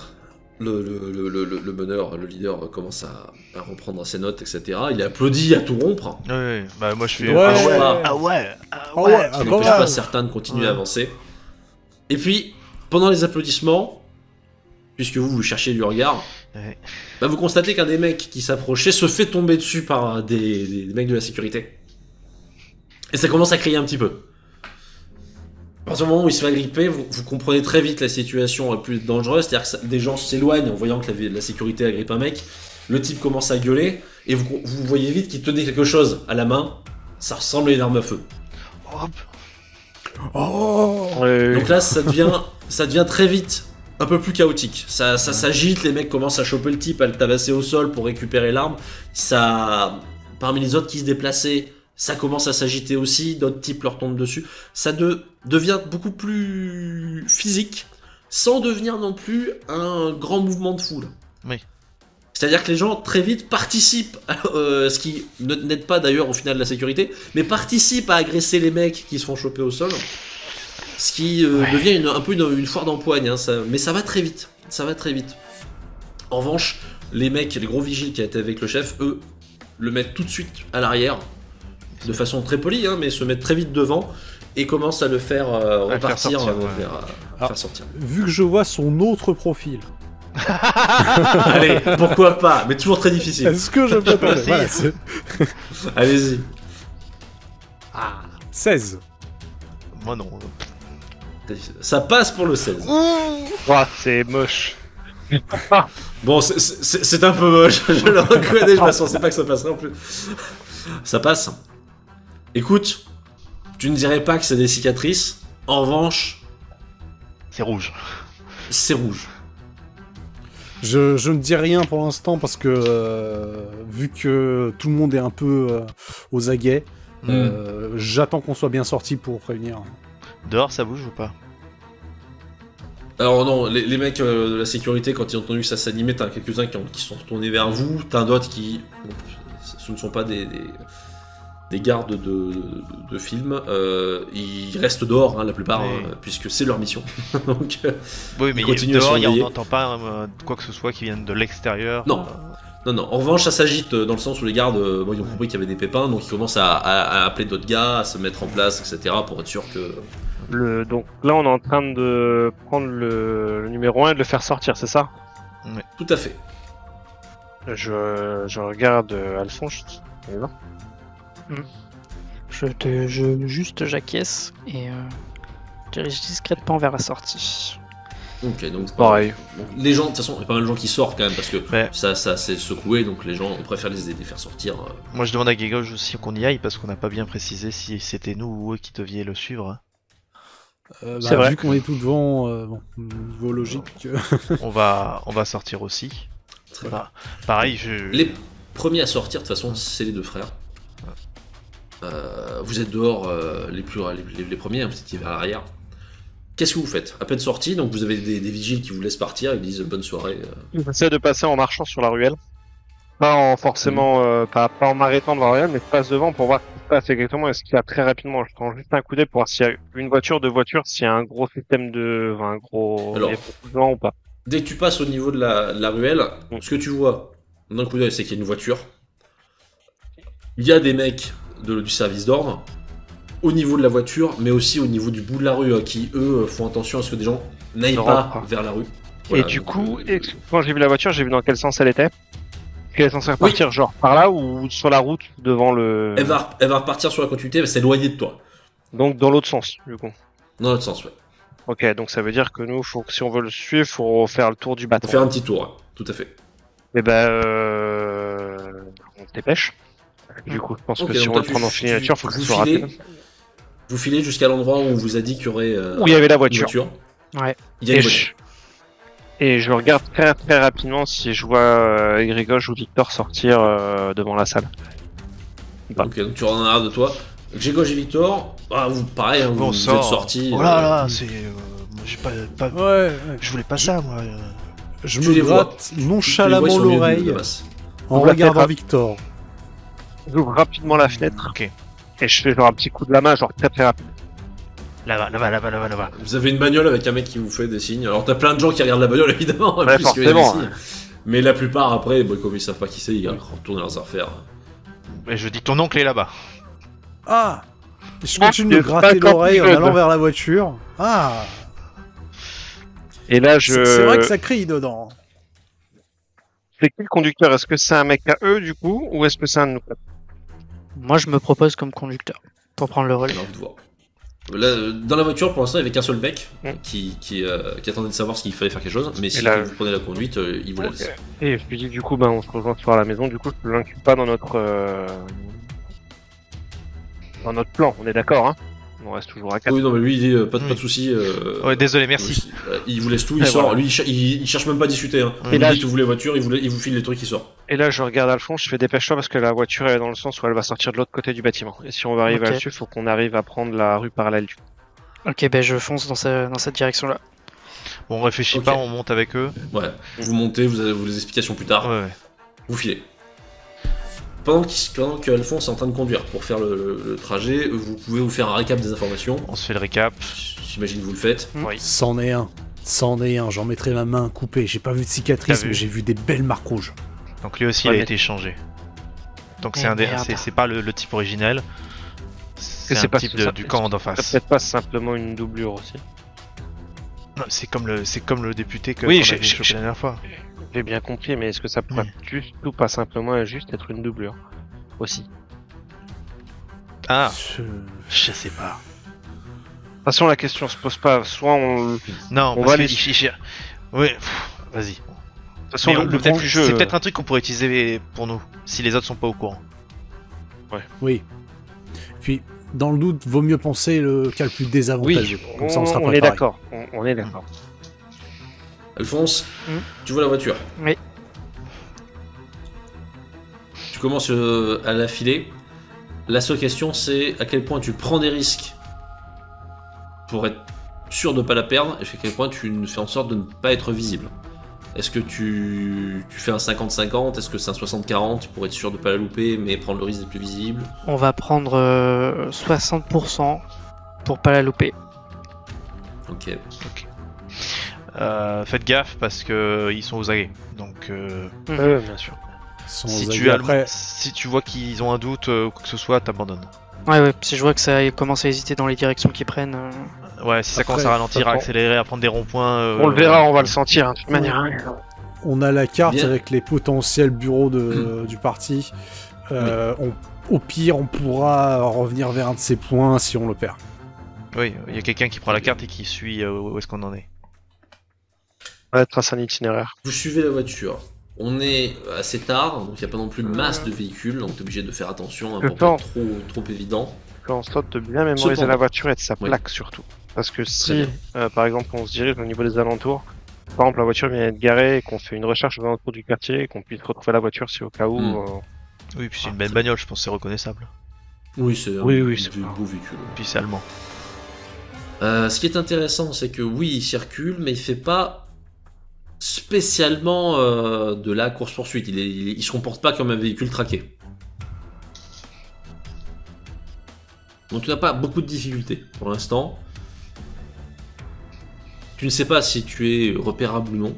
Le meneur, le leader commence à reprendre ses notes, etc. Il est applaudi à tout rompre. Ouais, bah moi je fais. Ouais. Ah ouais. Ah, Il quand n'empêche même. pas certains de continuer à avancer. Et puis, pendant les applaudissements, puisque vous cherchez du regard, Ouais. bah vous constatez qu'un des mecs qui s'approchait se fait tomber dessus par des mecs de la sécurité. Et ça commence à crier un petit peu. À partir du moment où il se fait agripper, vous comprenez très vite la situation est plus dangereuse, c'est-à-dire que des gens s'éloignent en voyant que la sécurité agrippe un mec, le type commence à gueuler, et vous voyez vite qu'il tenait quelque chose à la main, ça ressemble à une arme à feu. Hop. Oh Donc là, ça devient très vite un peu plus chaotique. Ça s'agite, les mecs commencent à choper le type, à le tabasser au sol pour récupérer l'arme. Parmi les autres qui se déplaçaient, ça commence à s'agiter aussi, d'autres types leur tombent dessus. Ça devient beaucoup plus physique, sans devenir non plus un grand mouvement de foule. Oui. C'est-à-dire que les gens, très vite, participent, ce qui n'aide pas d'ailleurs au final la sécurité, mais participent à agresser les mecs qui se font choper au sol. Ce qui devient un peu une foire d'empoigne, hein, mais ça va très vite. Ça va très vite. En revanche, les mecs, les gros vigiles qui étaient avec le chef, eux, le mettent tout de suite à l'arrière, de façon très polie, hein, mais se mettent très vite devant et commencent à le faire repartir, faire sortir. Vu que je vois son autre profil, Allez, pourquoi pas, mais toujours très difficile. est-ce que je peux tomber Voilà, c'est- Allez-y. 16. Moi non. Ça passe pour le 16. Ouah, c'est moche. Bon, c'est un peu moche, je le reconnais, je ne pensais pas que ça passerait en plus. Ça passe. Écoute, tu ne dirais pas que c'est des cicatrices, en revanche, C'est rouge. c'est rouge. Je ne dis rien pour l'instant parce que vu que tout le monde est un peu aux aguets, j'attends qu'on soit bien sorti pour prévenir. Dehors, ça bouge ou pas? Alors non, les mecs de la sécurité, quand ils ont entendu que ça s'animait, t'as quelques-uns qui sont retournés vers vous, t'as d'autres qui... bon, ce ne sont pas des gardes de film, ils restent dehors, hein, la plupart, Oui. puisque c'est leur mission. Donc, Oui, mais continue à dehors, on surveiller. n'entend pas quoi que ce soit qui vienne de l'extérieur. Non. Non, en revanche, ça s'agite dans le sens où les gardes, ils ont compris qu'il y avait des pépins, donc ils commencent à appeler d'autres gars, à se mettre en place, etc., pour être sûr que... Donc là, on est en train de prendre le numéro 1 et de le faire sortir, c'est ça? Tout à fait. Je regarde Alphonse. Il est là. J'acquiesce et dirige discrètement vers la sortie. Ok, donc Pareil. donc, les gens, de toute façon, il y a pas mal de gens qui sortent quand même, parce que Ouais. ça s'est secoué, donc les gens, on préfère les faire sortir. Moi, je demande à Gégoj aussi qu'on y aille parce qu'on n'a pas bien précisé si c'était nous ou eux qui deviez le suivre. C'est vrai. Vu qu'on est tout devant, bon, niveau logique. on va sortir aussi. Très Bah, pareil, Les premiers à sortir, de toute façon, c'est les deux frères. Vous êtes dehors les premiers, hein, vous étiez vers l'arrière. Qu'est-ce que vous faites? À peine sorti, donc vous avez des vigiles qui vous laissent partir, ils disent bonne soirée. J'essaie de passer en marchant sur la ruelle. Pas en forcément, pas en m'arrêtant devant la ruelle, mais je passe devant pour voir ce qui se passe exactement et ce qu'il y a très rapidement. Je prends juste un coup d'œil pour voir s'il y a une voiture, deux voitures, s'il y a un gros système Alors. il y a beaucoup de gens ou pas. Dès que tu passes au niveau de la ruelle, ce que tu vois d'un coup d'œil, c'est qu'il y a une voiture. Il y a des mecs du service d'ordre au niveau de la voiture, mais aussi au niveau du bout de la rue, qui eux font attention à ce que des gens n'aillent Ne pas rentrent pas. vers la rue. Et Voilà, du donc, coup, quand j'ai vu la voiture, j'ai vu dans quel sens elle était. Qu'elle est censée repartir, genre par là ou sur la route devant le. elle va repartir sur la continuité, elle va s'éloigner de toi. Donc dans l'autre sens, du coup. Dans l'autre sens, ouais. Ok, donc ça veut dire que nous, si on veut le suivre, faut faire le tour du On bâton. va faire un petit tour, ouais, tout à fait. Et ben, on se dépêche. Du coup, je pense Ok, que si donc on toi, veut le prendre en signature, faut que ce vous soit filez- rapide. Vous filez jusqu'à l'endroit où on vous a dit qu'il y aurait Où il y avait la une voiture. voiture. Ouais. Il y a Et une voiture. je regarde très très rapidement si je vois Grégoge ou Victor sortir devant la salle. Ok, donc tu regardes de toi. Gégoj et Victor, vous, pareil, hein, Bon, vous sort. êtes sortis. Oh là là, c'est. Moi, j'ai pas. Ouais, Je voulais pas ça, moi. je Tu me les vois. gratte tu les vois, nonchalamment ils sont au milieu de l'oreille la masse. en Donc là, regardant peut-être- Victor. J'ouvre rapidement la fenêtre Ok. Et je fais genre un petit coup de la main, genre très très rapide. Là-bas. Vous avez une bagnole avec un mec qui vous fait des signes. Alors t'as plein de gens qui regardent la bagnole évidemment, Ouais, puisqu'il y a des forcément, signes. Mais la plupart après, comme ils savent pas qui c'est, ils retournent leurs affaires. Et je dis ton oncle est là-bas. Ah, je continue de me c'est gratter 50 l'oreille en jeunes. allant vers la voiture. Ah, Et là, c'est vrai que ça crie dedans. C'est qui le conducteur? Est-ce que c'est un mec à eux, du coup, ou est-ce que c'est un de nous? Moi, je me propose comme conducteur pour prendre le relais. Alors, de voir. Là, dans la voiture, pour l'instant, il n'y avait qu'un seul mec Mm. qui attendait de savoir s'il fallait faire quelque chose. Mais si là- vous prenez la conduite, il vous la laisse. Et je lui dis, du coup, on se rejoint sur la maison, du coup, je ne l'inclus pas dans notre plan, on est d'accord, hein? On reste toujours à 4. Oui, non, mais lui, il dit pas de Oui. soucis. Ouais, désolé, merci. Il vous laisse tout, il Et sort. voilà. Lui, il cherche même pas à discuter. Hein. Et Il là, dit ouvre les voitures, il vous file les trucs, il sort. Et là, je regarde Alphonse, je fais dépêche-toi parce que la voiture est dans le sens où elle va sortir de l'autre côté du bâtiment. Et si on va arriver Ok. là-dessus, il faut qu'on arrive à prendre la rue parallèle du coup. Ok, ben je fonce dans cette direction-là. Bon, on réfléchit Ok. pas, on monte avec eux. Ouais. Vous montez, vous avez les explications plus tard. Ouais. Vous filez. Pendant que Alphonse est en train de conduire pour faire le trajet, vous pouvez vous faire un récap des informations. On se fait le récap. J'imagine que vous le faites. Oui. C'en est un. J'en mettrai ma main coupée. J'ai pas vu de cicatrice, T'as vu mais j'ai vu des belles marques rouges. Donc lui aussi, Ouais, il a mais- été échangé. Donc Eh c'est un des, merde. c'est pas le type originel. C'est c'est un pas type ça- du camp d'en C'est face. peut-être pas simplement une doublure aussi. Non, c'est comme le député que Oui, qu'on j'ai- avait chopé la dernière fois. J'ai bien compris, mais est-ce que ça pourrait juste ou pas simplement juste être une doublure aussi? Ah, Je- je sais pas. De toute façon, la question se pose pas. Soit on. De Non, On parce va que les- oui, vas-y. toute façon, Mais le on- but peut-être- du jeu. C'est peut-être un truc qu'on pourrait utiliser pour nous, si les autres sont pas au courant. Oui. Puis, dans le doute, vaut mieux penser le cas le plus désavantageux. Oui, Comme ça, on sera on préparé. est d'accord. On est d'accord. Alphonse, Hmm. tu vois la voiture. Oui. Tu commences à la filer. La seule question, c'est à quel point tu prends des risques pour être sûr de ne pas la perdre, et à quel point tu fais en sorte de ne pas être visible. Est-ce que tu fais un 50-50? Est-ce que c'est un 60-40 pour être sûr de ne pas la louper, mais prendre le risque d'être plus visible? On va prendre 60% pour pas la louper. Ok. Faites gaffe parce que ils sont aux aguets. Donc Bien sûr. Sans si avis, tu as après, si tu vois qu'ils ont un doute ou quoi que ce soit, t'abandonnes. Ouais, si je vois que ça commence à hésiter dans les directions qu'ils prennent. Ouais, si ça Après, commence à ralentir, à façon, accélérer, à prendre des ronds-points. On le verra, on va le sentir, hein, de toute manière. on a la carte Bien. avec les potentiels bureaux du parti. Au pire, on pourra revenir vers un de ces points si on le perd. Oui, il y a quelqu'un qui prend la carte et qui suit où est-ce qu'on en est. On va tracer un itinéraire. Vous suivez la voiture. On est assez tard, donc il n'y a pas non plus masse de véhicules, donc tu es obligé de faire attention hein, Le pour pas temps. être trop évident. On saute de bien mémoriser Cependant. la voiture et de sa Oui. plaque surtout. Parce que Très si, par exemple, on se dirige au niveau des alentours, par exemple, la voiture vient d'être garée et qu'on fait une recherche aux alentours du quartier et qu'on puisse retrouver la voiture si au cas où. Oui, puis c'est une belle bagnole, je pense que c'est reconnaissable. Oui, c'est Oui, un c'est pas- beau véhicule. Puis c'est allemand. Ce qui est intéressant, c'est que oui, il circule, mais il fait pas spécialement de la course-poursuite. Il se comporte pas comme un véhicule traqué. Donc tu n'as pas beaucoup de difficultés pour l'instant. Tu ne sais pas si tu es repérable ou non.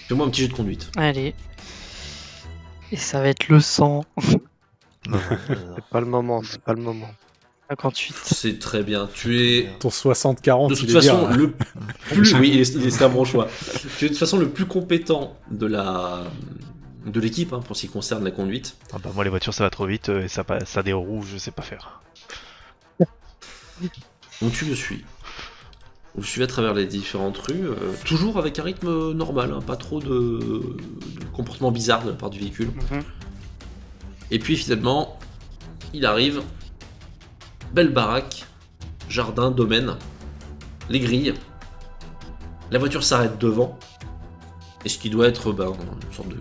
Fais-moi un petit jet de conduite. Allez. Et ça va être le 100. Non, C'est pas le moment, c'est pas le moment. 58. C'est très bien. Tu es Ton 60-40, de il toute est façon bien. le plus. Oui, c'est un bon choix. Tu es de toute façon le plus compétent de l'équipe hein, pour ce qui concerne la conduite. Ah bah moi les voitures ça va trop vite et ça a des roues, je sais pas faire. Donc tu le suis. Vous suivez à travers les différentes rues, toujours avec un rythme normal, hein, pas trop de comportement bizarre de la part du véhicule. Mhm. Et puis finalement, il arrive, belle baraque, jardin, domaine, les grilles. La voiture s'arrête devant, et ce qui doit être une sorte de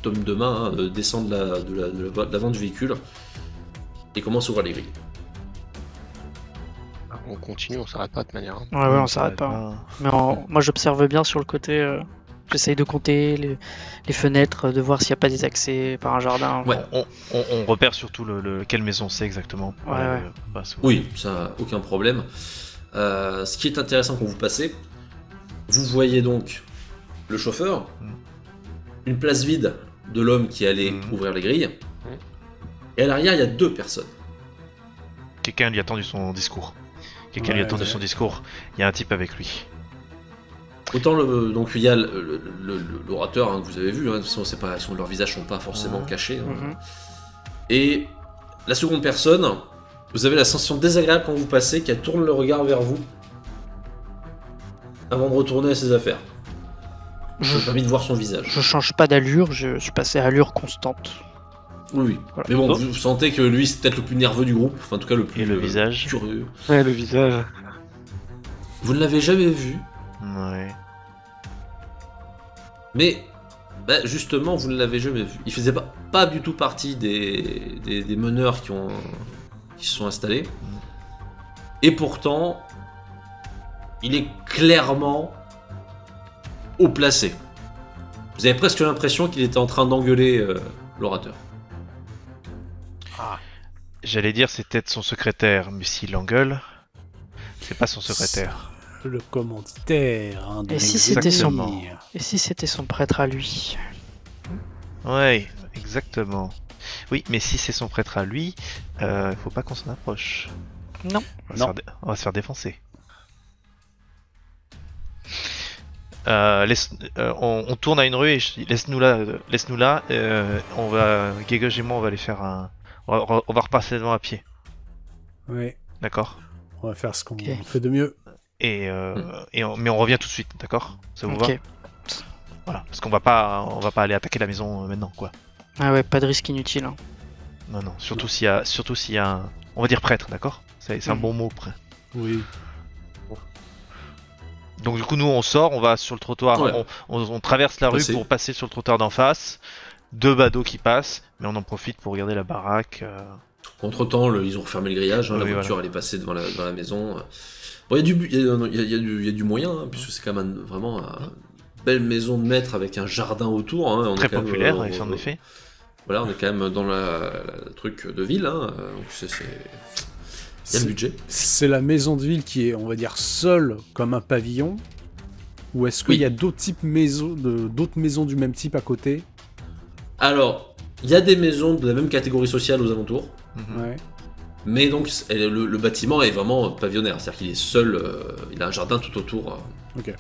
tome de main, hein, descend de l'avant du véhicule, et commence à ouvrir les grilles. On continue, on s'arrête pas de toute manière. hein. Ouais, on s'arrête pas. Mais moi j'observe bien sur le côté J'essaye de compter les fenêtres, de voir s'il n'y a pas des accès par un jardin. Ouais. On repère surtout quelle maison c'est exactement. Ouais. Oui, ça, aucun problème. Ce qui est intéressant quand vous passez, vous voyez donc le chauffeur, une place vide de l'homme qui allait ouvrir les grilles, et à l'arrière, il y a 2 personnes. Quelqu'un lui a tendu son discours. Il y a un type avec lui. Autant donc il y a l'orateur que vous avez vu, de toute façon, c'est pas, leurs visages sont pas forcément cachés. Et la seconde personne, vous avez la sensation désagréable quand vous passez, qu'elle tourne le regard vers vous avant de retourner à ses affaires. Je n'ai pas envie de voir son visage. Je change pas d'allure, je suis passé à allure constante. Oui. Voilà. Mais bon, vous sentez que lui c'est peut-être le plus nerveux du groupe, enfin en tout cas le plus Et le visage curieux. Ouais, le visage. Vous ne l'avez jamais vu, Ouais. mais justement vous ne l'avez jamais vu. Il faisait pas du tout partie des meneurs qui se sont installés. Et pourtant, il est clairement haut placé. Vous avez presque l'impression qu'il était en train d'engueuler l'orateur. J'allais dire c'est peut-être son secrétaire, mais s'il l'engueule, c'est pas son secrétaire. Le commanditaire. Hein, de Et si l'exécutif. c'était son prêtre à lui? Ouais, exactement. Oui, mais si c'est son prêtre à lui, faut pas qu'on s'en approche. Non. On va se faire défoncer. On tourne à une rue et laisse-nous là. On va, Gagos et moi, on va aller faire on va repasser devant à pied. Ouais, D'accord. on va faire ce qu'on Ok. fait de mieux. Mais on revient tout de suite, d'accord? Ça vous va? Ok. Voilà, parce qu'on va pas aller attaquer la maison maintenant, quoi. Ah ouais, pas de risque inutile. Hein. Non, surtout s'il y a un, on va dire prêtre, d'accord? C'est un bon mot, prêtre. Oui. Donc du coup, nous on sort, on va sur le trottoir, Ouais. on traverse la rue Passer. pour passer sur le trottoir d'en face. 2 badauds qui passent, mais on en profite pour regarder la baraque. Entre temps, ils ont refermé le grillage, la Oui, voiture elle est passée devant la maison. Bon, il y a du moyen, hein, puisque c'est quand même vraiment une belle maison de maître avec un jardin autour. Hein, on Très est quand même, populaire, en effet. Voilà, on est quand même dans la truc de ville, hein, donc il y a le budget. C'est la maison de ville qui est, on va dire, seule comme un pavillon. Ou est-ce qu'il Oui. y a d'autres maisons du même type à côté? Alors, il y a des maisons de la même catégorie sociale aux alentours, Ouais. mais donc le bâtiment est vraiment pavillonnaire, c'est-à-dire qu'il est seul, il a un jardin tout autour. Ok.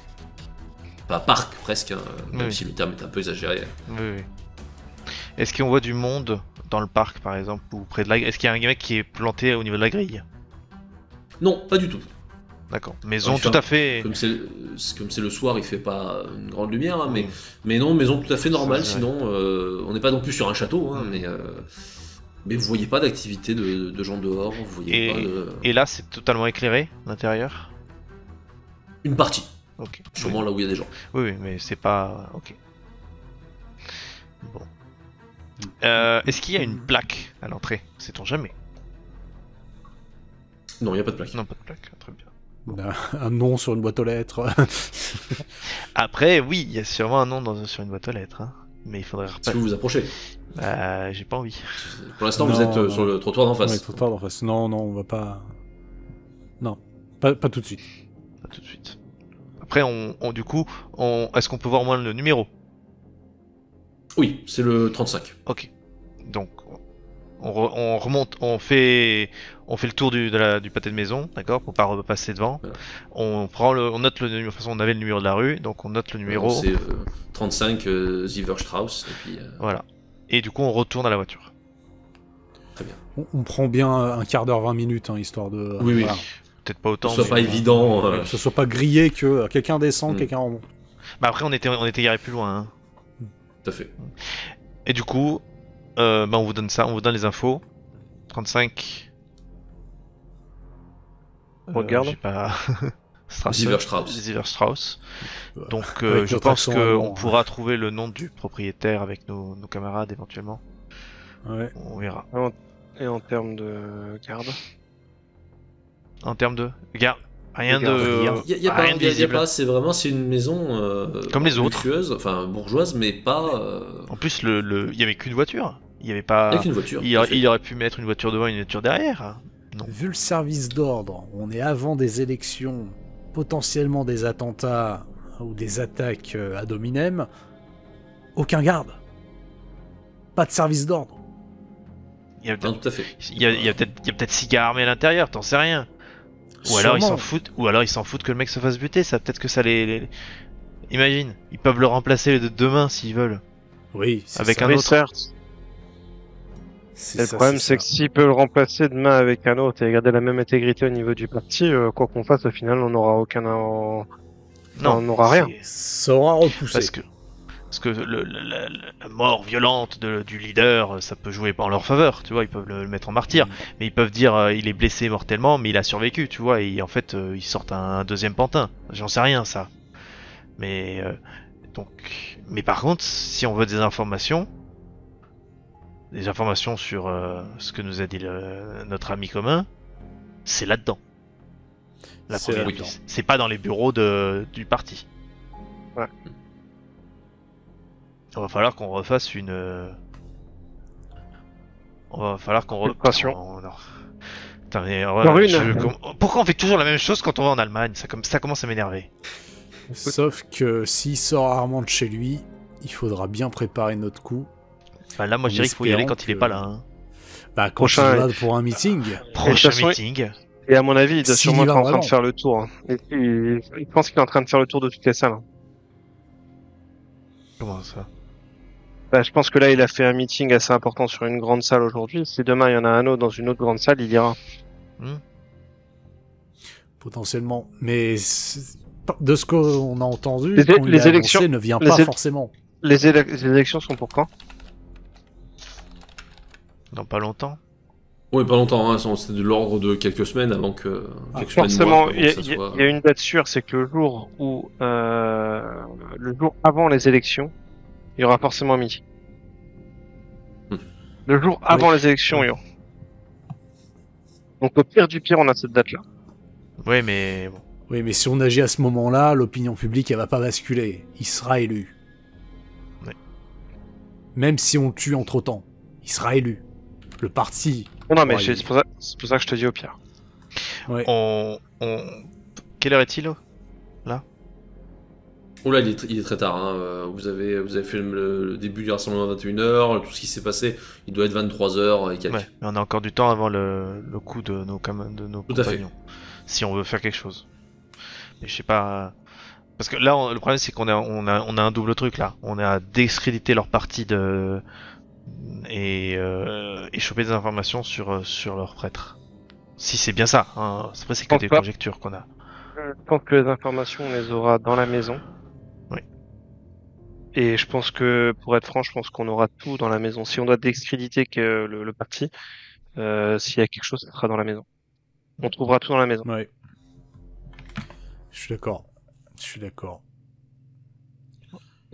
Pas parc presque, hein, même Oui. si le terme est un peu exagéré. Oui. Est-ce qu'on voit du monde dans le parc, par exemple, ou près de la grille? Est-ce qu'il y a un mec qui est planté au niveau de la grille? Non, pas du tout. D'accord. Maison Ouais, tout à fait. Comme c'est le soir, il fait pas une grande lumière, hein, mais non, maison tout à fait normale. C'est vrai. Sinon, on n'est pas non plus sur un château, hein, mais vous voyez pas d'activité de gens dehors. Vous voyez pas de... Et là, c'est totalement éclairé, l'intérieur? Une partie, Ok. sûrement là où il y a des gens. Oui, mais c'est pas... Ok. Bon. Est-ce qu'il y a une plaque à l'entrée? Sait-on jamais? Non, il n'y a pas de plaque. Non, pas de plaque. Très bien. Un nom sur une boîte aux lettres. Après, oui, il y a sûrement un nom sur une boîte aux lettres. Hein. Mais il faudrait Si vous vous approchez. J'ai pas envie. Pour l'instant, Non, vous êtes non. sur le trottoir d'en face. Ouais, trottoir d'en face. Non, on va pas. Non, pas tout de suite. Pas tout de suite. Après, du coup, est-ce qu'on peut voir au moins le numéro? Oui, c'est le 35. Ok. Donc, on remonte, on fait le tour du pâté de maison, d'accord, pour pas repasser devant. Voilà. On note le numéro. De toute façon, on avait le numéro de la rue, donc on note le numéro. C'est 35 Zieverstrauss. Et puis, Voilà. Et du coup, on retourne à la voiture. très bien. On prend bien un quart d'heure, 20 minutes, hein, histoire de. Oui, oui. voilà. Peut-être pas autant. Que ce soit mais- pas évident. Que ce soit pas grillé que quelqu'un descend, Mm. quelqu'un remonte. Bah après, on était garé plus loin. Hein. Tout à fait. Et du coup, on vous donne ça, on vous donne les infos. 35. Regarde. J'ai pas. Zieverstrauss. Zieverstrauss. Donc, Avec je notre pense accent qu'on allemand, pourra trouver le nom du propriétaire avec nos camarades éventuellement. Ouais. On verra. Et en termes de garde, En termes de. Regarde, Rien Regarde, de. Il y a rien pas, de y a visible. pas, c'est vraiment c'est une maison Comme les autres. luxueuse, enfin bourgeoise, mais pas En plus, il y avait qu'une voiture. Il y avait pas. avec une voiture. Il, tout à fait. il aurait pu mettre une voiture devant et une voiture derrière. Non. Vu le service d'ordre, on est avant des élections, potentiellement des attentats ou des attaques ad hominem. Aucun garde. Pas de service d'ordre. Il y a Non, peut-être tout à fait. peut-être 6 gars armés à l'intérieur, t'en sais rien. Ou alors ils s'en Sûrement. foutent. Ou alors ils s'en foutent que le mec se fasse buter. Ça peut-être que ça Imagine, ils peuvent le remplacer demain s'ils veulent. Oui, c'est Avec ça. un Oui, autre. certes. C'est Et le ça, problème, c'est ça. que s'il peut le remplacer demain avec un autre et garder la même intégrité au niveau du parti, quoi qu'on fasse, au final, on n'aura Non, on n'aura rien. c'est- Ça aura repoussé. Parce que la mort violente du leader, ça peut jouer en leur faveur, tu vois, ils peuvent le mettre en martyr, mais ils peuvent dire il est blessé mortellement, mais il a survécu, tu vois, et en fait ils sortent un deuxième pantin. J'en sais rien ça. Mais mais par contre, si on veut des informations sur ce que nous a dit notre ami commun, c'est là-dedans. La C'est première là-dedans. piste. C'est pas dans les bureaux du parti. Ouais. Il va falloir qu'on refasse une. On va falloir qu'on Filtration. Putain, mais, Encore une. Pourquoi on fait toujours la même chose quand on va en Allemagne? Ça commence à m'énerver. Sauf que s'il sort rarement de chez lui, il faudra bien préparer notre coup. Enfin, là, moi, je En dirais qu'il faut y aller quand il est espérant pas que- là. Hein. Bah, quand Prochain- il va pour un meeting, Prochain façon, meeting. Et à mon avis, il doit S'il sûrement y va être en train vraiment. de faire le tour. Hein. Il pense qu'il est en train de faire le tour de toutes les salles. Hein. Comment ça? Bah, je pense que là, il a fait un meeting assez important sur une grande salle aujourd'hui. Si demain, il y en a un autre dans une autre grande salle, il ira. potentiellement. Mais de ce qu'on a entendu, Les- quand il les est élections- annoncé, ne vient les pas éle- forcément. Les élections sont pour quand? Dans pas longtemps. Oui, pas longtemps, hein, c'est de l'ordre de quelques semaines avant que. Quelques semaines, Forcément, mois, avant il y, que ça soit- il y a une date sûre, c'est que le jour avant les élections, il y aura forcément un meeting. Hmm. Le jour avant les élections, il y aura. Donc au pire du pire, on a cette date-là. Ouais, mais bon. Oui, mais si on agit à ce moment-là, l'opinion publique, elle va pas basculer. Il sera élu. Ouais. Même si on le tue entre-temps, il sera élu. Le parti. Non, mais Ouais, c'est pour ça que je te dis au pire. Ouais. Quelle heure est-il? Oh là, il est très tard. Hein. Vous avez fait le début du rassemblement à 21h, tout ce qui s'est passé, il doit être 23h et quelques. Ouais, mais on a encore du temps avant le coup de nos Tout à fait. compagnons. Si on veut faire quelque chose. Mais je sais pas. Parce que là, le problème, c'est qu'on a un double truc là. On a discrédité leur parti et choper des informations sur leur prêtre. Si c'est bien ça. Hein. Après, c'est que pense des pas. conjectures qu'on a. Je pense que les informations, on les aura dans la maison. Oui. Et je pense que, pour être franc, je pense qu'on aura tout dans la maison. Si on doit discréditer que le parti, s'il y a quelque chose, ça sera dans la maison. On trouvera tout dans la maison. Ouais. Je suis d'accord. Je suis d'accord.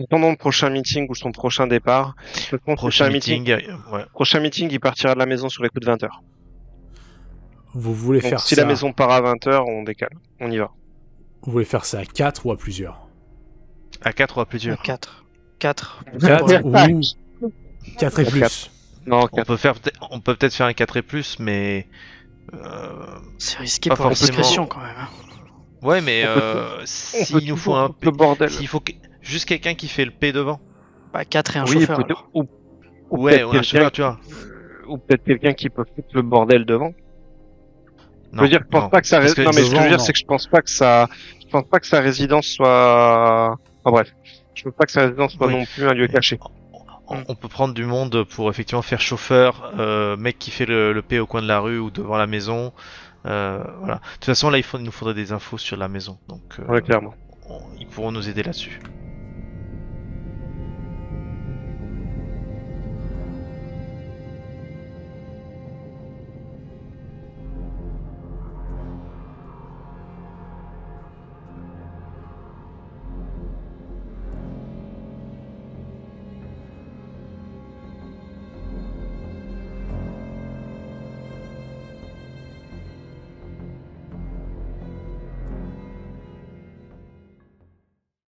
Pendant le prochain meeting ou son prochain départ, je pense que Prochain c'est un meeting. Ouais. Prochain meeting, il partira de la maison sur les coups de 20h. Vous voulez Donc faire si ça la maison part à 20h, on décale. On y va. Vous voulez faire ça à 4 ou à plusieurs? À 4 ou à plusieurs. 4. 4. 4 ou 4 et À plus. Non, On peut peut-être faire un 4 et plus, mais C'est risqué Pas pour la forcément. discussion quand même. Hein. ouais, mais On peut s'il nous faut toujours un foutre le bordel. s'il faut juste quelqu'un qui fait le P devant. Bah 4 et un Oui, chauffeur. peut-être- alors. ou Ouais, peut-être ou un quelqu'un- chauffeur, tu vois. ou peut-être quelqu'un qui peut foutre le bordel devant. Je Non, veux dire, je pense non. pas que ça. Parce que Non, mais ce que je veux devant, dire, non. c'est que je pense pas que sa résidence soit. Enfin bref, je veux pas que sa résidence soit Oui. non plus un lieu caché. On peut prendre du monde pour effectivement faire chauffeur, mec qui fait le P au coin de la rue ou devant la maison. Voilà. De toute façon, là, il nous faudrait des infos sur la maison. Donc, Ouais, clairement. ils pourront nous aider là-dessus.